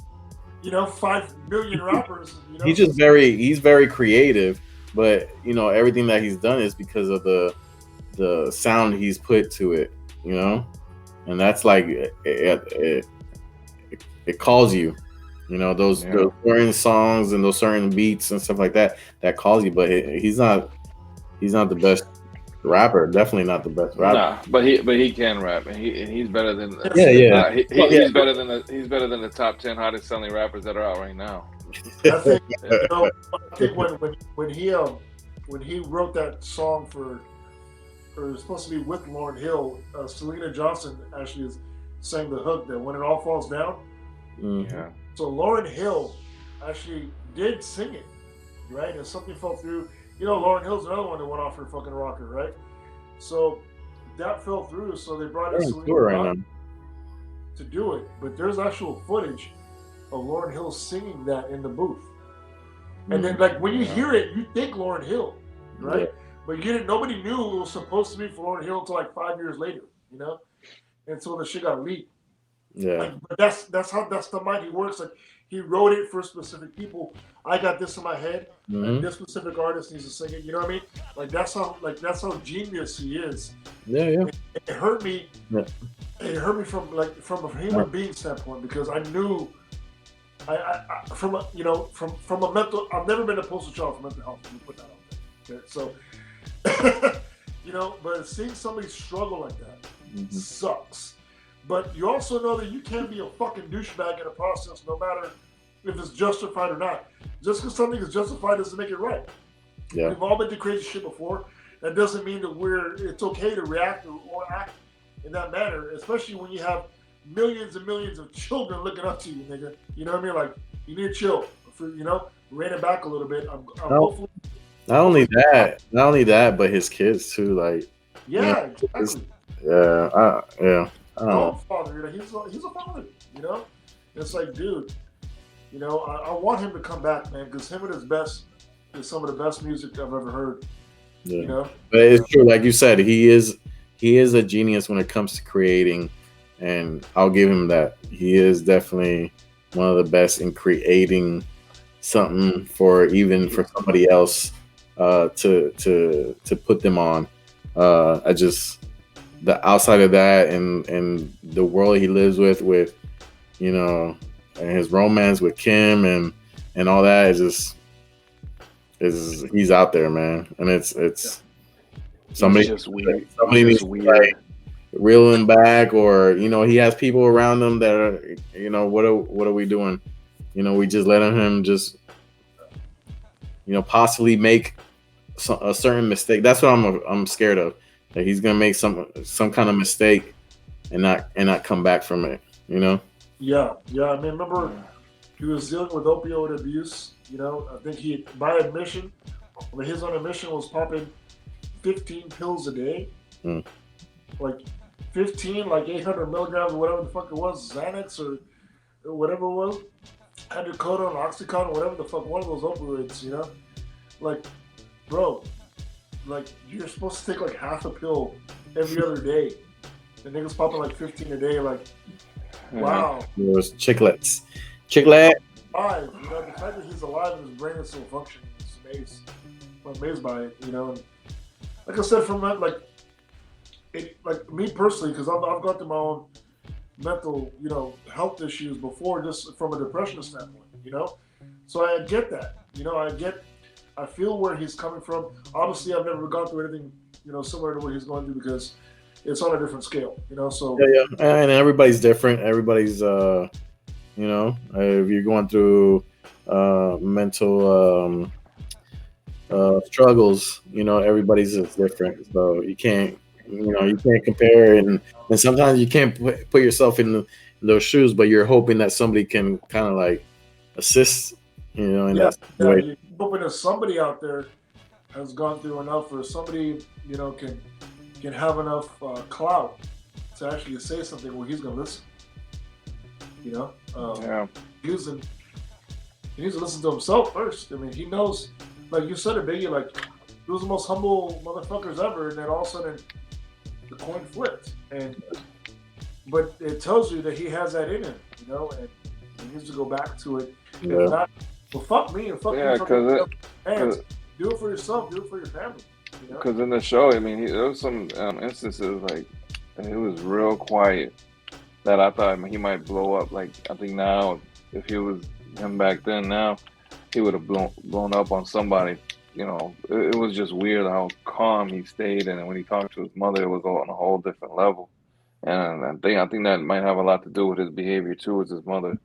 5 million rappers. He's very creative, but everything that he's done is because of the sound he's put to it, and that's like it calls you, those certain songs and those certain beats and stuff like that calls you. But he's not the best rapper. Definitely not the best rapper. Nah, but he can rap, and he's better than he's better than the top 10 hottest selling rappers that are out right now. I think when he wrote that song it was supposed to be with Lauryn Hill, Selena Johnson actually sang the hook that when it all falls down. Yeah. So Lauryn Hill actually did sing it, right? And something fell through. You know, Lauryn Hill's another one that went off her fucking rocker, right? So that fell through. So they brought in Selena to do it. But there's actual footage of Lauryn Hill singing that in the booth. And then, like, when you hear it, you think Lauryn Hill, right? Yeah. But you didn't. Nobody knew it was supposed to be for Lauryn Hill until like 5 years later, you know. Until the shit got leaked. Yeah. Like, but that's the mind he works. Like, he wrote it for specific people. I got this in my head, and this specific artist needs to sing it. You know what I mean? Like that's how genius he is. Yeah, yeah. It hurt me. Yeah. It hurt me from a human being standpoint because I knew. From a mental, I've never been a poster child for mental health. Let me put that out there. Okay? So, you know, but seeing somebody struggle like that sucks. But you also know that you can't be a fucking douchebag in a process, no matter if it's justified or not. Just because something is justified doesn't make it right. Yeah. We've all been through crazy shit before. That doesn't mean that it's okay to react or act in that manner, especially when you have millions and millions of children looking up to you, nigga. You know what I mean? Like, you need to chill. You know, rein it back a little bit. Hopefully. Not only that, but his kids too. Like, yeah, exactly. Yeah. Father, you know, he's a father. You know, it's like, dude, you know, I want him to come back, man, because him at his best is some of the best music I've ever heard. Yeah. You know, but it's true, like you said, he is a genius when it comes to creating. And I'll give him that. He is definitely one of the best in creating something for somebody else to put them on. The outside of that and the world he lives with you know, and his romance with Kim and all that is he's out there, man. And it's somebody needs to like reel him back, or you know, he has people around him that are, you know, what are we doing? You know, we just letting him just, you know, possibly make a certain mistake. That's what I'm scared of, that he's gonna make some kind of mistake and not come back from it. You know? Yeah. I mean, remember he was dealing with opioid abuse. You know, I think he, by admission, his own admission was popping 15 pills a day. Like 15, like 800 milligrams or whatever the fuck it was, Xanax or whatever it was, hydrocodone, Oxycontin, whatever the fuck, one of those opioids, you know? Like, bro, like, you're supposed to take like half a pill every other day. The niggas popping like 15 a day, like, wow. It was chiclets. Alive, you know, the fact that he's alive and his brain is still functioning is amazing. I'm amazed by it, you know? And like I said, from that, like me personally, because I've gone through my own mental, you know, health issues before, just from a depression standpoint, you know. So I get that, you know. I feel where he's coming from. Obviously, I've never gone through anything, you know, similar to what he's going through because it's on a different scale, you know. So yeah, and everybody's different. Everybody's, you know, if you're going through mental struggles, you know, everybody's is different. So you can't compare, and sometimes you can't put yourself in those shoes, but you're hoping that somebody can kind of like assist, you know, in that way. You're hoping that somebody out there has gone through enough, or somebody, you know, can have enough clout to actually say something where he's gonna listen. You know, he needs to listen to himself first. I mean, he knows, like you said it, Biggie, like he was the most humble motherfuckers ever, and then all of a sudden the coin flipped. But it tells you that he has that in him, you know, and he needs to go back to it. Yeah. If not, well, fuck me and fuck you. Because do it for yourself. Do it for your family. Because in the show, I mean, there was some instances like it was real quiet that I thought he might blow up. Like I think now, if he was him back then, now he would have blown up on somebody. You know, it was just weird how calm he stayed, and when he talked to his mother, it was on a whole different level. And I think that might have a lot to do with his behavior too, with his mother.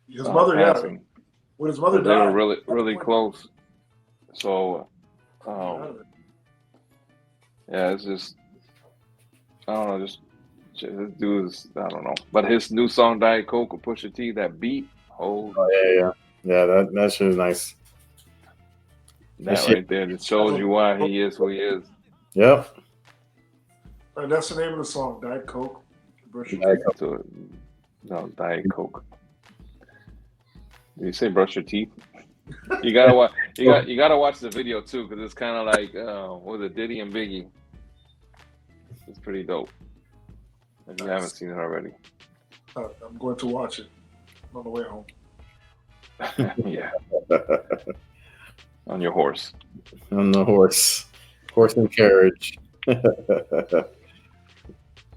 His mother, passing. Yeah. When his mother died, they were really, really close. So, yeah, it's just, I don't know, This dude's, I don't know. But his new song, Diet Coke with Pusha T, that beat, Oh yeah. That shit is nice. That right there just shows you why he is who he is. Yep. That's the name of the song, Diet Coke. Diet Coke. No, Diet Coke. Did you say brush your teeth? You gotta watch. You gotta watch the video too, because it's kind of like what was it, Diddy and Biggie. It's pretty dope. If you haven't seen it already. I'm going to watch it on the way home. Yeah. On your horse. On the horse and carriage.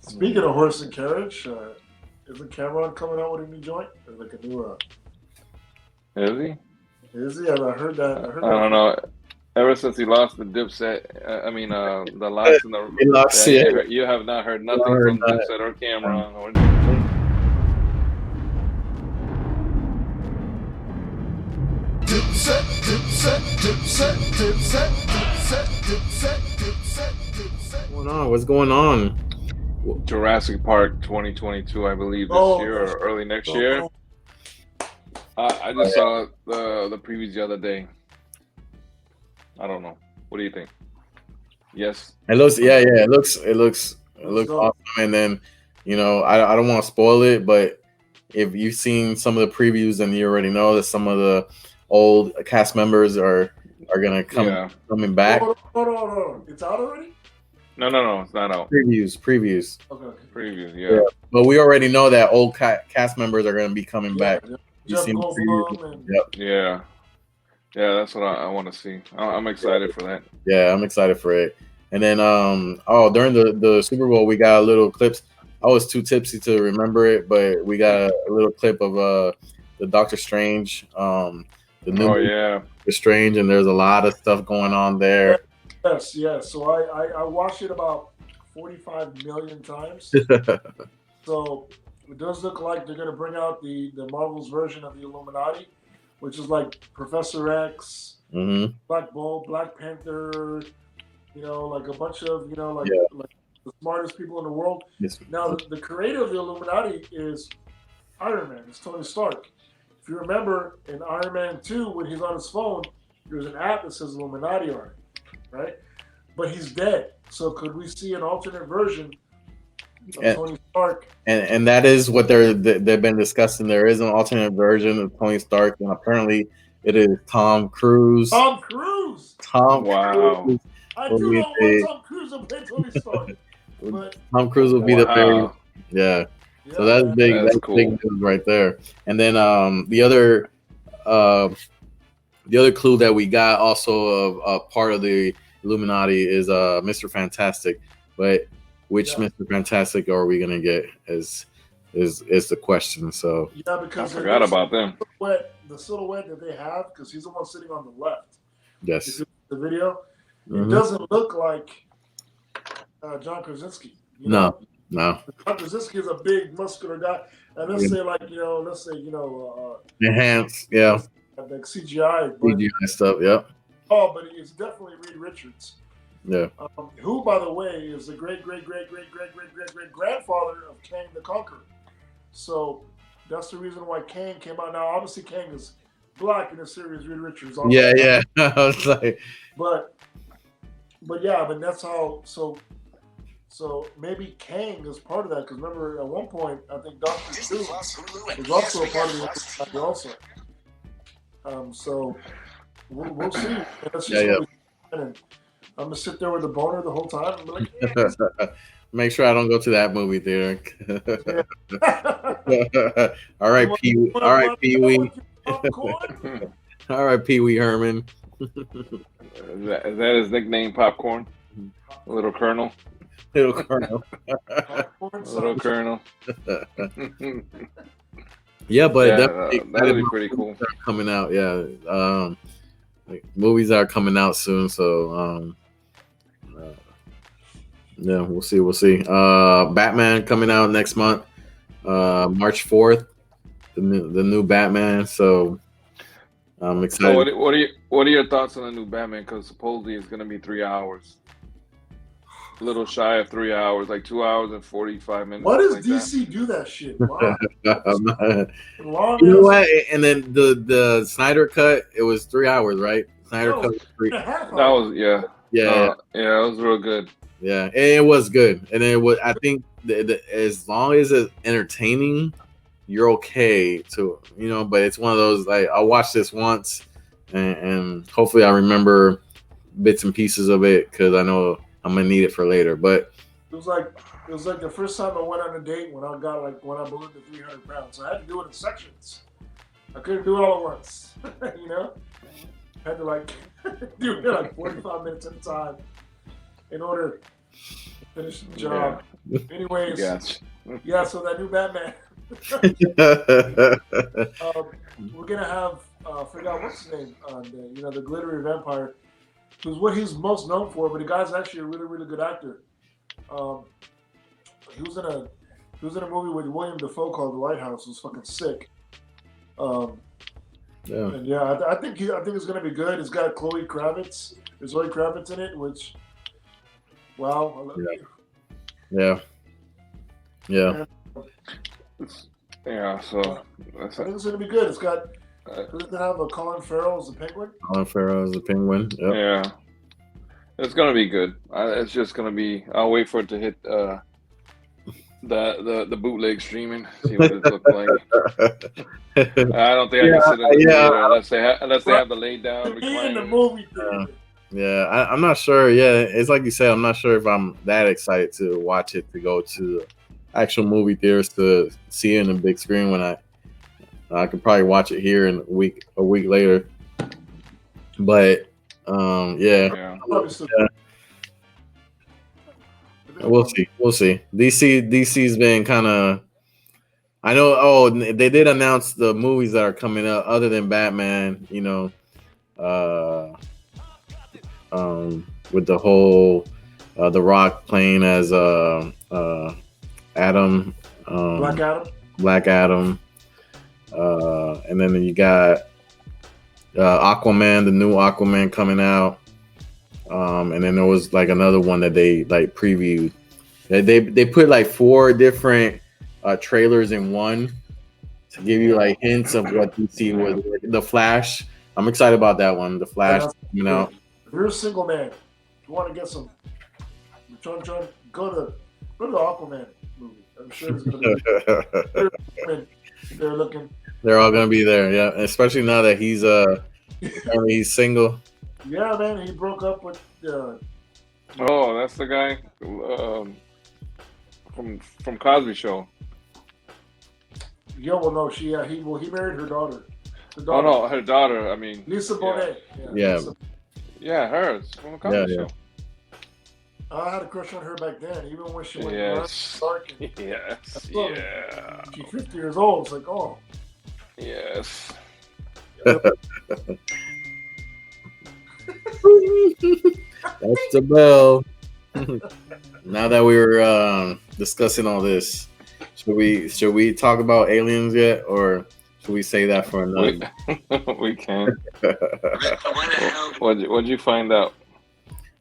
Speaking of horse and carriage, isn't Cameron coming out with a new joint? Or like a new Is he? Is he? I heard that. I don't know. Ever since he lost the Dipset, the loss in the. He lost, yeah. You have not heard nothing from Dipset or Cameron. Or... What's going on? Jurassic Park 2022, I believe, this year or early next year. I just saw the previews the other day. I don't know. What do you think? Yes. It looks it looks awesome. And then, I don't want to spoil it, but if you've seen some of the previews, then you already know that some of the old cast members are gonna coming back. Hold on. It's out already? No, it's not out. Previews. Okay. Previews, yeah. But we already know that old cast members are gonna be coming back. Jeff Goldblum. Yeah, that's what I want to see. I'm excited for that. Yeah, I'm excited for it. And then, during the Super Bowl, we got a little clips. I was too tipsy to remember it, but we got a little clip of the Doctor Strange, the new Doctor Strange, and there's a lot of stuff going on there. Yes. So I watched it about 45 million times. So it does look like they're going to bring out the Marvel's version of the Illuminati, which is like Professor X, Black Bolt, Black Panther, like a bunch of, like the smartest people in the world. Yes. Now, the creator of the Illuminati is Iron Man. It's Tony Stark. If you remember in Iron Man 2, when he's on his phone, there's an app that says Illuminati on it, right? But he's dead. So could we see an alternate version of Tony Stark? And that is what they've been discussing. There is an alternate version of Tony Stark, and apparently it is Tom Cruise. Tom Cruise. Wow. I do not want Tom Cruise to play Tony Stark. But Tom Cruise will be the very So that's big. That's cool. Big news right there. And then the other clue that we got also of part of the Illuminati is Mr. Fantastic, but which Mr. Fantastic are we gonna get is the question. So because I forgot about them. The silhouette that they have, because he's the one sitting on the left. Yes. The video, it doesn't look like John Krasinski. No. John Krasinski is a big muscular guy, and let's say enhanced, like CGI stuff, yeah. Oh, but it's definitely Reed Richards. Yeah. Who, by the way, is the great grandfather of Kang the Conqueror. So that's the reason why Kang came out. Now, obviously, Kang is black in the series. Reed Richards. Yeah. I was like, but that's how. So maybe Kang is part of that, because remember at one point I think Doctor Who was also a part of the also. So we'll see. And I'm gonna sit there with a boner the whole time and be like, make sure I don't go to that movie theater. All right, Pee Wee. All right, Pee Wee Herman. Is that his nickname, Popcorn? Little Colonel. Little Colonel. Little Colonel. Yeah, but that'd be pretty cool. Coming out, movies are coming out soon, so we'll see. Batman coming out next month, March 4th. The new Batman. So I'm excited. So what are your thoughts on the new Batman? Because supposedly it's going to be 3 hours. a little shy of 3 hours, like 2 hours and 45 minutes. Why does like DC do that shit? Wow. Long You know ass- what? And then the Snyder cut, it was 3 hours, right? Snyder No, cut was 3. Half That was Yeah, yeah, it was real good. yeah, and it was good. And it was. I think as long as it's entertaining, you're okay to But it's one of those like I'll watch this once, and hopefully I remember bits and pieces of it because I know I'm gonna need it for later. But It was like the first time I went on a date when I ballooned to 300 pounds. So I had to do it in sections. I couldn't do it all at once. You know, I had to like do it like 45 minutes at a time in order to finish the job. Anyways, yeah. So that new Batman. We're gonna have I forgot what's his name. The glittery vampire, who's what he's most known for. But the guy's actually a really, really good actor. He was in a movie with William Dafoe called The Lighthouse. It was fucking sick. And yeah, I think it's gonna be good. It's got Zoe Kravitz in it, which wow. Yeah. Yeah, so I think it's gonna be good. It's got does it have a Colin Farrell as the Penguin? Colin Farrell as the Penguin. Yep. Yeah, it's gonna be good. It's just gonna be. I'll wait for it to hit the bootleg streaming. See what it looks like. I don't think I can sit in the theater unless they have the lay down. In the movie theater. Yeah, I'm not sure. Yeah, it's like you said. I'm not sure if I'm that excited to watch it, to go to actual movie theaters to see it in the big screen when I could probably watch it here in a week later. But yeah. We'll see. DC's been kind of. I know. Oh, they did announce the movies that are coming up other than Batman. With the whole The Rock playing as Adam, Black Adam, and then you got Aquaman, the new Aquaman coming out, and then there was like another one that they like previewed. They put like 4 different trailers in one to give you like hints of what DC was. The Flash. I'm excited about that one. The Flash coming out. If you're a single man, you want to get some. Go to the Aquaman movie. I'm sure it's gonna be. They're looking. They're all gonna be there, yeah. Especially now that he's he's single. Yeah, man. He broke up with. Oh, that's the guy from Cosby Show. Yeah, well, no, he married her daughter. Oh no, her daughter. I mean, Lisa Bonet. Yeah, hers from the Cosby Show. I had a crush on her back then, even when she went dark. Yes. She's 50 years old. It's like, oh. Yes. That's the bell. Now that we were discussing all this, should we talk about aliens yet, or should we say that for another? We can. What'd you find out?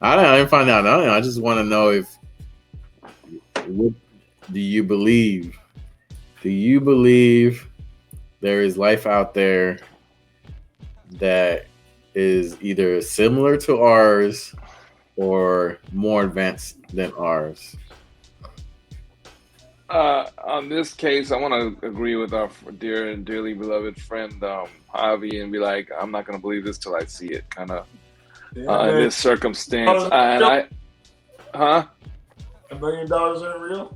I didn't find out nothing. I just want to know what do you believe? Do you believe there is life out there that is either similar to ours or more advanced than ours? On this case, I want to agree with our dear and dearly beloved friend Javi and be like, I'm not going to believe this till I see it, kind of. In this circumstance, and $1 million ain't real.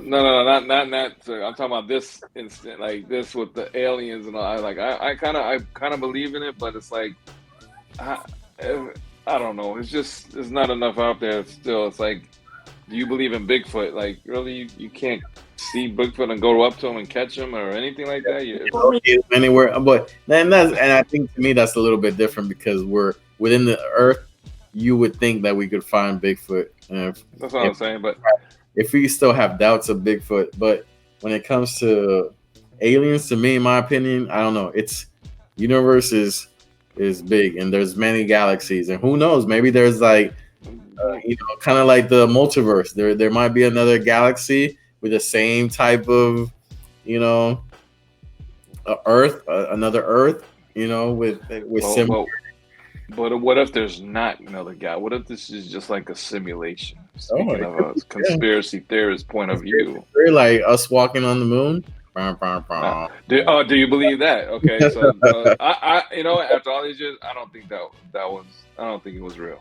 No, not. I'm talking about this instant, like this with the aliens and all. I kind of believe in it, but it's like, I don't know. It's just there's not enough out there still. It's like, do you believe in Bigfoot? Like, really, you can't see Bigfoot and go up to him and catch him or anything like that? Anywhere, but and I think to me that's a little bit different because we're within the earth. You would think that we could find Bigfoot. That's what I'm saying. But if we still have doubts of Bigfoot, but when it comes to aliens, to me, in my opinion, I don't know. It's universe is big and there's many galaxies, and who knows? Maybe there's like kind of like the multiverse. There might be another galaxy with the same type of, Earth, another Earth, with similar. But what if there's not another guy? What if this is just like a simulation? Speaking of a conspiracy theorist point of view, like us walking on the moon. Do you believe that? Okay, so I after all these years, I don't think I don't think it was real.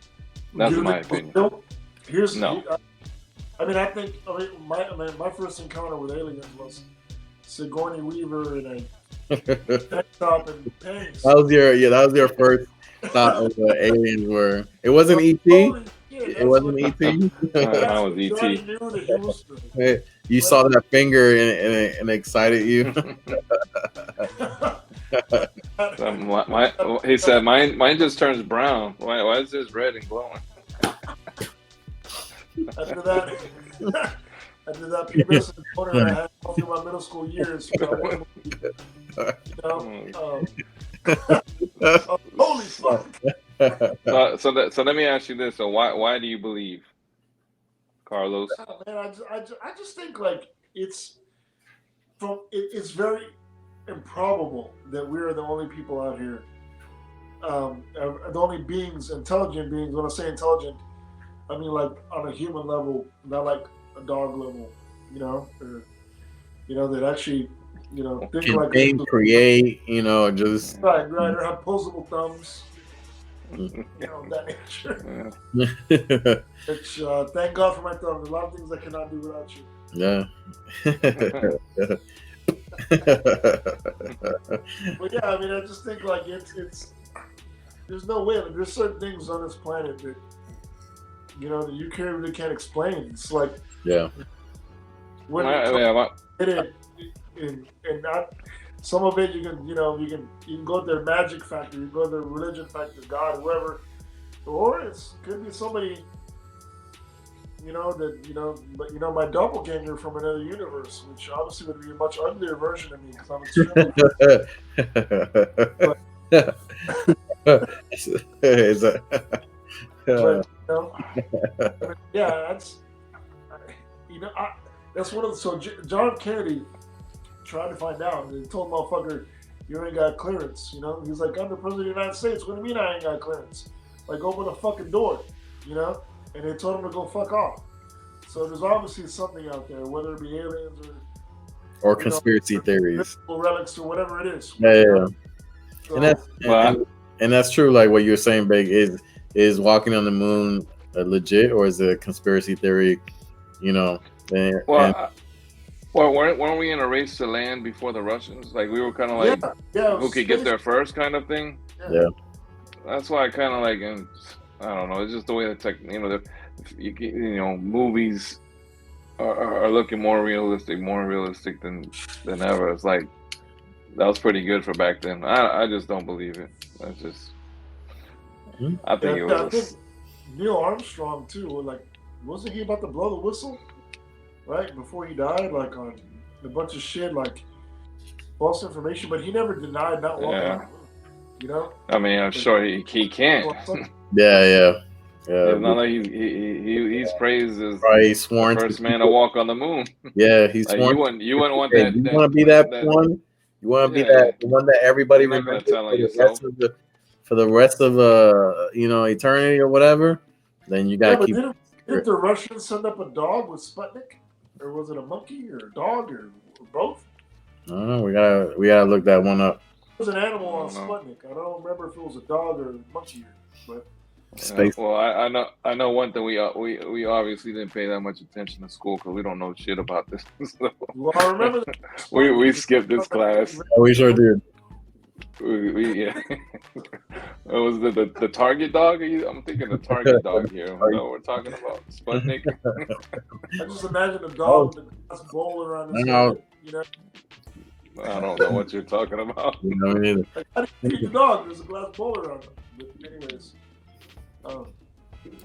That's my opinion. I think my first encounter with aliens was Sigourney Weaver in a tank top and pants. That was your first thought of the aliens were. It wasn't E.T. It wasn't E.T. That was E.T. You saw that finger and it excited you. He said, "Mine just turns brown. Why is this red and glowing?" After that pubescent boner I had all through my middle school years. Holy fuck! So let me ask you this: so why do you believe, Carlos? Man, I just think like it's very improbable that we're the only people out here, the only beings, intelligent beings. When I say intelligent, I mean like on a human level, not like a dog level, that actually, think can like think, create, just right, or have opposable thumbs, that nature. Which thank God for my thumbs. A lot of things I cannot do without you. Yeah. But yeah, I mean, I just think like it's there's no way. Like, there's certain things on this planet that that you really can't explain. It's like when and not some of it you can go to their magic factor, you go to their religion factor, God, whoever, or it could be somebody but my doppelganger from another universe, which obviously would be a much uglier version of me because I'm extremely. That's one of the. So John Kennedy tried to find out, and he told motherfucker, "You ain't got clearance." He's like, "I'm the president of the United States. What do you mean I ain't got clearance? Like, open the fucking door." And they told him to go fuck off. So there's obviously something out there, whether it be aliens or conspiracy theories, relics, or whatever it is. Yeah. So, and that's true. Like what you're saying, Big, is walking on the moon legit, or is it a conspiracy theory? Weren't we in a race to land before the Russians? Like we were kind of like who could get there first, kind of thing. Yeah. That's why I kind of like, and I don't know. It's just the way movies are looking more realistic than ever. It's like that was pretty good for back then. I just don't believe it. That's just. I think it was. I think Neil Armstrong too. Like, wasn't he about to blow the whistle? Right before he died, like on a bunch of shit, like false information, but he never denied not walking. I mean, I'm sure he can't. Yeah. It's not like he's praised as sworn the first man to walk on the moon. Yeah, he's like, sworn. You wouldn't want that. You want to be that one. You want to be the one that everybody remembers for the rest of eternity or whatever. Then you gotta keep. Did the Russians send up a dog with Sputnik, or was it a monkey or a dog or both? I don't know. We gotta look that one up. It was an animal on Sputnik. I don't remember if it was a dog or a monkey, but. Space. Well, I know one thing. We obviously didn't pay that much attention in school because we don't know shit about this. So well, I remember we skipped this class. We sure did. It was the target dog. I'm thinking the target dog here. No, we're talking about Sputnik. I just imagine a dog with a glass bowl around his head. I don't know what you're talking about. No, me neither. I didn't see the dog. There's a glass bowl around him. But anyways. So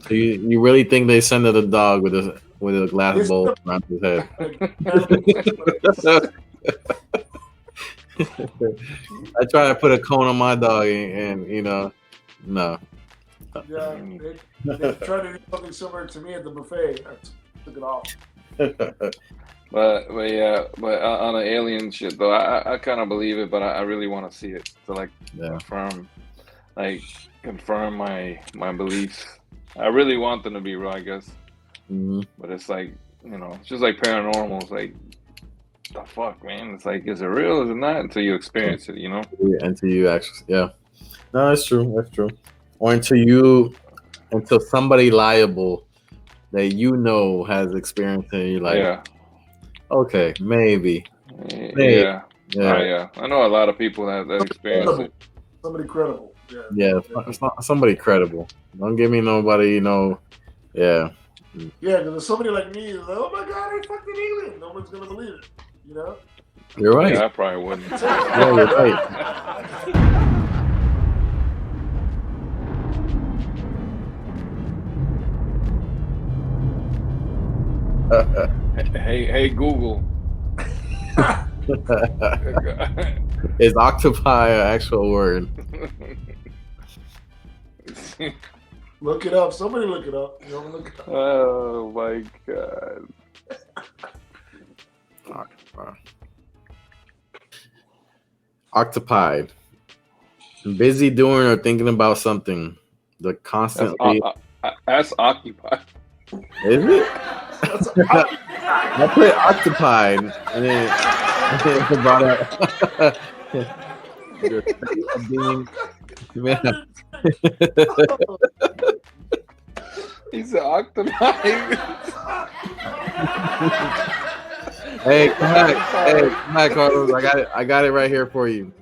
you really think they send a dog with a glass bowl around his head? I try to put a cone on my dog, and no. Yeah, they tried to do something similar to me at the buffet. I took it off. But on the alien shit though, I kind of believe it, but I really want to see it to confirm my beliefs. I really want them to be real, I guess. Mm-hmm. But it's like, it's just like paranormal. It's like, the fuck, man. It's like, is it real? Is it not? Until you experience it, Yeah, until you actually, yeah. No, that's true. That's true. Or until somebody liable that has experienced it, and you're like, yeah. Okay, maybe. Yeah. Yeah. I know a lot of people that experience it. Somebody credible. Yeah, it's not somebody credible. Don't give me nobody, Yeah. Yeah, because if somebody like me is like, oh my God, I fucked an alien, no one's going to believe it, You're right. Yeah, I probably wouldn't. Yeah, you're right. Hey, Google. Is octopi an actual word? Look it up. Somebody look it up. Look it up. Oh my God. Octopi. Busy doing or thinking about something. The constantly. That's occupied. Is it? I put occupied and then it brought up your state of being. Man. He's an octopi. Hey, come back, Carlos. I got it right here for you.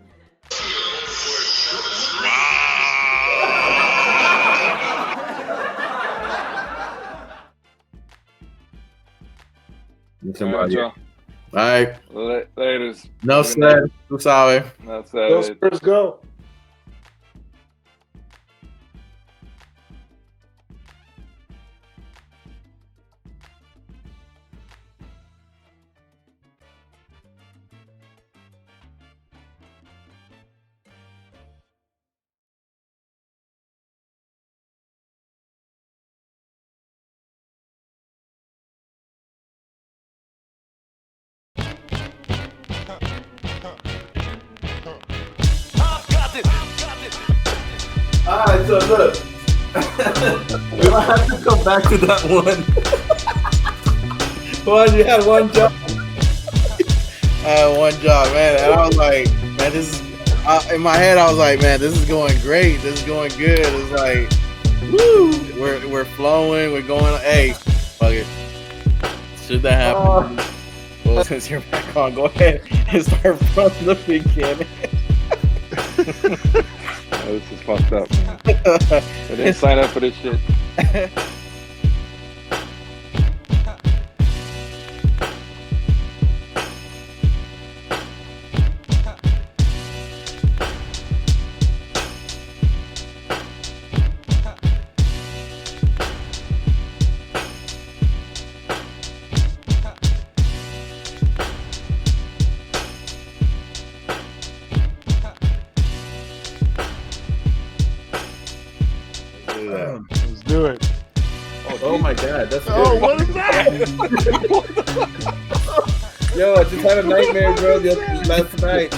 All right. Laters. No said. Tú sabes. No Go said. Spurs, go. Alright, so look. We might have to come back to that one. Well, you had one job. I had one job, man. And I was like, man, this is in my head I was like, man, this is going great. This is going good. It's like, woo, we're flowing, we're going, hey, fuck it. Should that happen? Well, since you're back on, go ahead and start from the beginning. Oh, this is fucked up, man. I didn't sign up for this shit. Let's do it. Oh my god, that's good. Oh, what is that? Yo, I just had a nightmare, bro, last night.